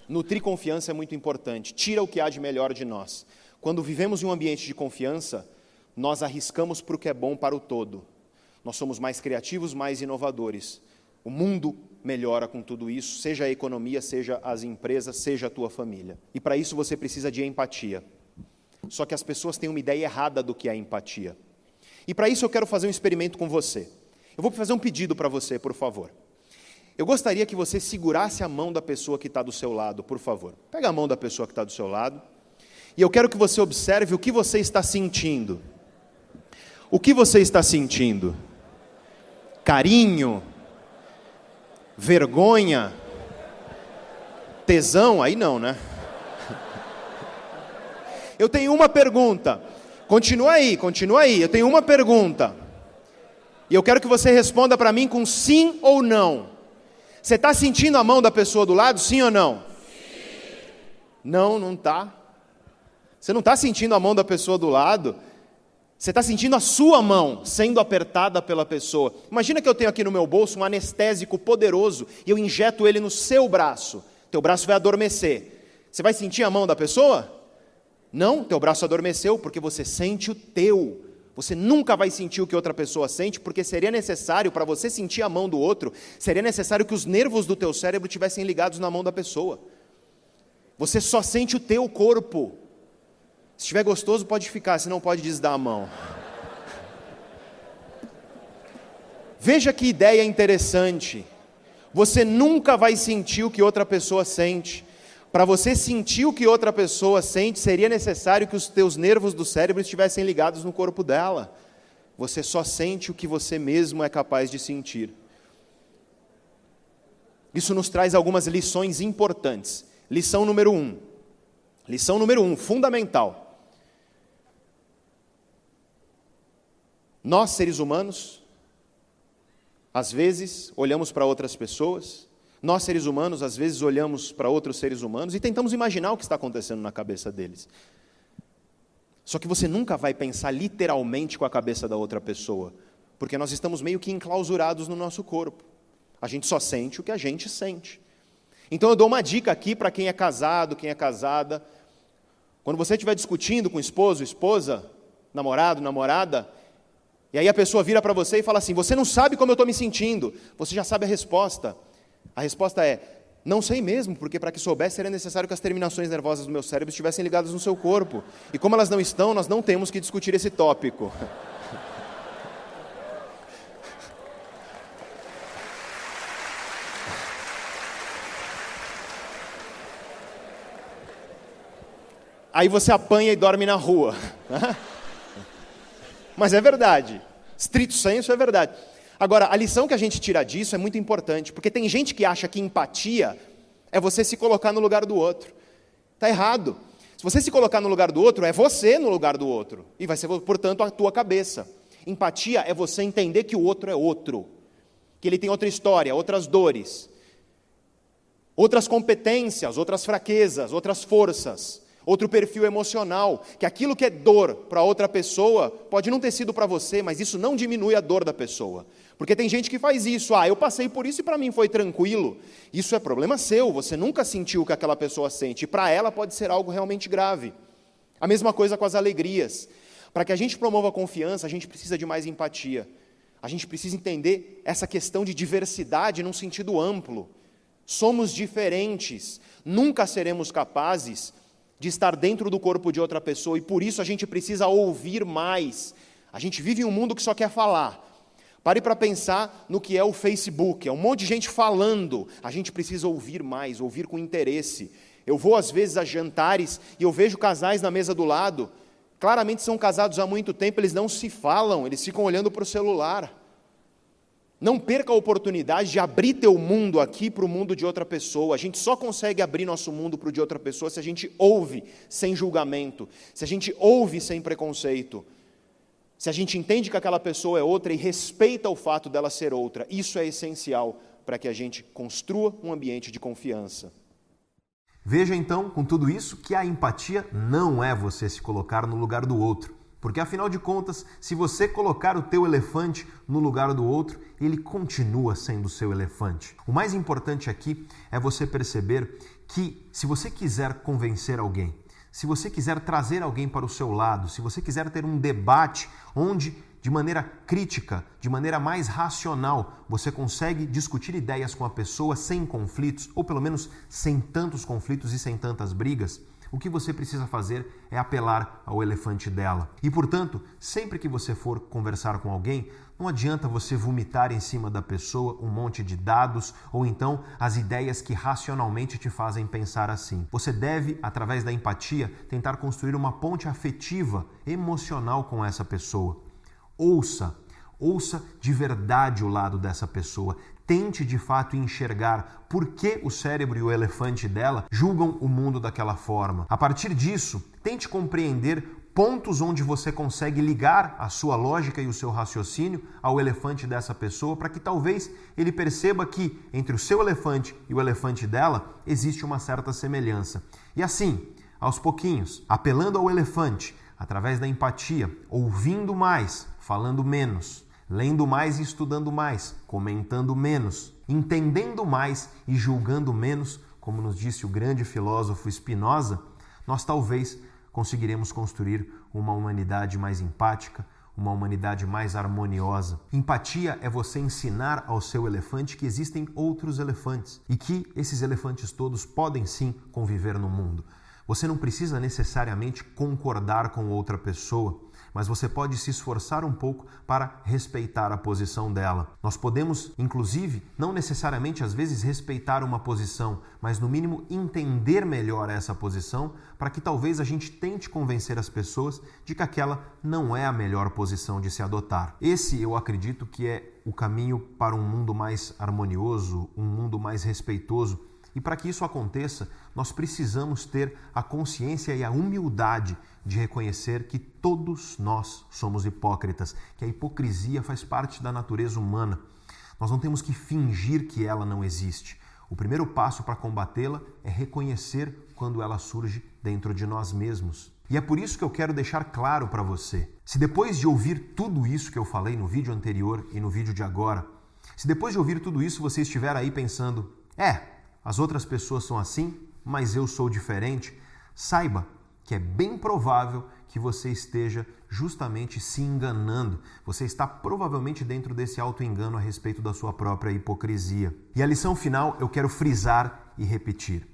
Nutrir confiança é muito importante. Tira o que há de melhor de nós. Quando vivemos em um ambiente de confiança, nós arriscamos para o que é bom para o todo. Nós somos mais criativos, mais inovadores. O mundo melhora com tudo isso, seja a economia, seja as empresas, seja a tua família. E para isso você precisa de empatia. Só que as pessoas têm uma ideia errada do que é empatia. E para isso eu quero fazer um experimento com você. Eu vou fazer um pedido para você, por favor. Eu gostaria que você segurasse a mão da pessoa que está do seu lado, por favor. Pega a mão da pessoa que está do seu lado. E eu quero que você observe o que você está sentindo. O que você está sentindo? Carinho? Vergonha? Tesão? Aí não, né? Eu tenho uma pergunta. Continua aí. Eu tenho uma pergunta. E eu quero que você responda para mim com sim ou não. Você está sentindo a mão da pessoa do lado, sim ou não? Sim. Não, não está. Você não está sentindo a mão da pessoa do lado. Você está sentindo a sua mão sendo apertada pela pessoa. Imagina que eu tenho aqui no meu bolso um anestésico poderoso e eu injeto ele no seu braço. Teu braço vai adormecer. Você vai sentir a mão da pessoa? Não, teu braço adormeceu porque você sente o teu. Você nunca vai sentir o que outra pessoa sente, porque seria necessário, para você sentir a mão do outro, seria necessário que os nervos do teu cérebro estivessem ligados na mão da pessoa. Você só sente o teu corpo. Se estiver gostoso, pode ficar, se não pode desdar a mão. Veja que ideia interessante. Você nunca vai sentir o que outra pessoa sente. Para você sentir o que outra pessoa sente, seria necessário que os teus nervos do cérebro estivessem ligados no corpo dela. Você só sente o que você mesmo é capaz de sentir. Isso nos traz algumas lições importantes. Lição número 1. Lição número 1, fundamental. Nós, seres humanos, às vezes olhamos para outras pessoas. Nós, seres humanos, às vezes olhamos para outros seres humanos e tentamos imaginar o que está acontecendo na cabeça deles. Só que você nunca vai pensar literalmente com a cabeça da outra pessoa, porque nós estamos meio que enclausurados no nosso corpo. A gente só sente o que a gente sente. Então eu dou uma dica aqui para quem é casado, quem é casada. Quando você estiver discutindo com esposo, esposa, namorado, namorada, e aí a pessoa vira para você e fala assim, você não sabe como eu estou me sentindo. Você já sabe a resposta. A resposta é, não sei mesmo, porque para que soubesse seria necessário que as terminações nervosas do meu cérebro estivessem ligadas no seu corpo. E como elas não estão, nós não temos que discutir esse tópico. Aí você apanha e dorme na rua. Mas é verdade. Stricto sensu é verdade. Agora, a lição que a gente tira disso é muito importante, porque tem gente que acha que empatia é você se colocar no lugar do outro. Está errado. Se você se colocar no lugar do outro, é você no lugar do outro. E vai ser, portanto, a tua cabeça. Empatia é você entender que o outro é outro. Que ele tem outra história, outras dores, outras competências, outras fraquezas, outras forças. Outro perfil emocional, que aquilo que é dor para outra pessoa, pode não ter sido para você, mas isso não diminui a dor da pessoa. Porque tem gente que faz isso, eu passei por isso e para mim foi tranquilo. Isso é problema seu, você nunca sentiu o que aquela pessoa sente, e para ela pode ser algo realmente grave. A mesma coisa com as alegrias. Para que a gente promova a confiança, a gente precisa de mais empatia. A gente precisa entender essa questão de diversidade num sentido amplo. Somos diferentes, nunca seremos capazes de estar dentro do corpo de outra pessoa, e por isso a gente precisa ouvir mais. A gente vive em um mundo que só quer falar. Pare para pensar no que é o Facebook, é um monte de gente falando. A gente precisa ouvir mais, ouvir com interesse. Eu vou às vezes a jantares e eu vejo casais na mesa do lado, claramente são casados há muito tempo, eles não se falam, eles ficam olhando para o celular. Não perca a oportunidade de abrir teu mundo aqui para o mundo de outra pessoa. A gente só consegue abrir nosso mundo para o de outra pessoa se a gente ouve sem julgamento, se a gente ouve sem preconceito, se a gente entende que aquela pessoa é outra e respeita o fato dela ser outra. Isso é essencial para que a gente construa um ambiente de confiança. Veja então, com tudo isso, que a empatia não é você se colocar no lugar do outro. Porque, afinal de contas, se você colocar o teu elefante no lugar do outro, ele continua sendo seu elefante. O mais importante aqui é você perceber que, se você quiser convencer alguém, se você quiser trazer alguém para o seu lado, se você quiser ter um debate onde, de maneira crítica, de maneira mais racional, você consegue discutir ideias com a pessoa sem conflitos, ou pelo menos sem tantos conflitos e sem tantas brigas, O que você precisa fazer é apelar ao elefante dela. E, portanto, sempre que você for conversar com alguém, não adianta você vomitar em cima da pessoa um monte de dados ou então as ideias que racionalmente te fazem pensar assim. Você deve, através da empatia, tentar construir uma ponte afetiva, emocional com essa pessoa. Ouça de verdade o lado dessa pessoa. Tente de fato enxergar por que o cérebro e o elefante dela julgam o mundo daquela forma. A partir disso, tente compreender pontos onde você consegue ligar a sua lógica e o seu raciocínio ao elefante dessa pessoa para que talvez ele perceba que entre o seu elefante e o elefante dela existe uma certa semelhança. E assim, aos pouquinhos, apelando ao elefante, através da empatia, ouvindo mais, falando menos, lendo mais e estudando mais, comentando menos, entendendo mais e julgando menos, como nos disse o grande filósofo Spinoza, nós talvez conseguiremos construir uma humanidade mais empática, uma humanidade mais harmoniosa. Empatia é você ensinar ao seu elefante que existem outros elefantes e que esses elefantes todos podem sim conviver no mundo. Você não precisa necessariamente concordar com outra pessoa, mas você pode se esforçar um pouco para respeitar a posição dela. Nós podemos, inclusive, não necessariamente às vezes respeitar uma posição, mas no mínimo entender melhor essa posição para que talvez a gente tente convencer as pessoas de que aquela não é a melhor posição de se adotar. Esse eu acredito que é o caminho para um mundo mais harmonioso, um mundo mais respeitoso. E para que isso aconteça, nós precisamos ter a consciência e a humildade de reconhecer que todos nós somos hipócritas, que a hipocrisia faz parte da natureza humana. Nós não temos que fingir que ela não existe. O primeiro passo para combatê-la é reconhecer quando ela surge dentro de nós mesmos. E é por isso que eu quero deixar claro para você. Se depois de ouvir tudo isso que eu falei no vídeo anterior e no vídeo de agora, se depois de ouvir tudo isso você estiver aí pensando, as outras pessoas são assim, mas eu sou diferente, saiba que é bem provável que você esteja justamente se enganando. Você está provavelmente dentro desse auto-engano a respeito da sua própria hipocrisia. E a lição final eu quero frisar e repetir.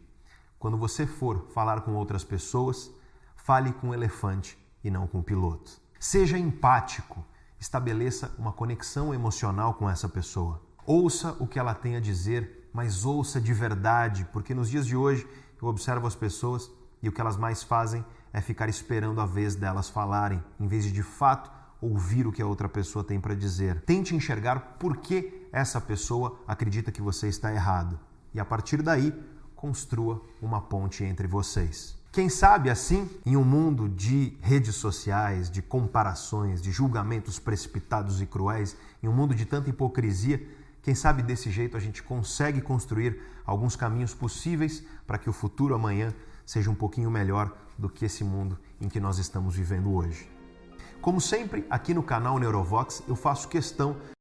Quando você for falar com outras pessoas, fale com o elefante e não com o piloto. Seja empático, estabeleça uma conexão emocional com essa pessoa. Ouça o que ela tem a dizer, mas ouça de verdade, porque nos dias de hoje eu observo as pessoas e o que elas mais fazem é ficar esperando a vez delas falarem, em vez de fato ouvir o que a outra pessoa tem para dizer. Tente enxergar por que essa pessoa acredita que você está errado e a partir daí construa uma ponte entre vocês. Quem sabe assim, em um mundo de redes sociais, de comparações, de julgamentos precipitados e cruéis, em um mundo de tanta hipocrisia, quem sabe desse jeito a gente consegue construir alguns caminhos possíveis para que o futuro amanhã seja um pouquinho melhor do que esse mundo em que nós estamos vivendo hoje. Como sempre, aqui no canal Neurovox, eu faço questão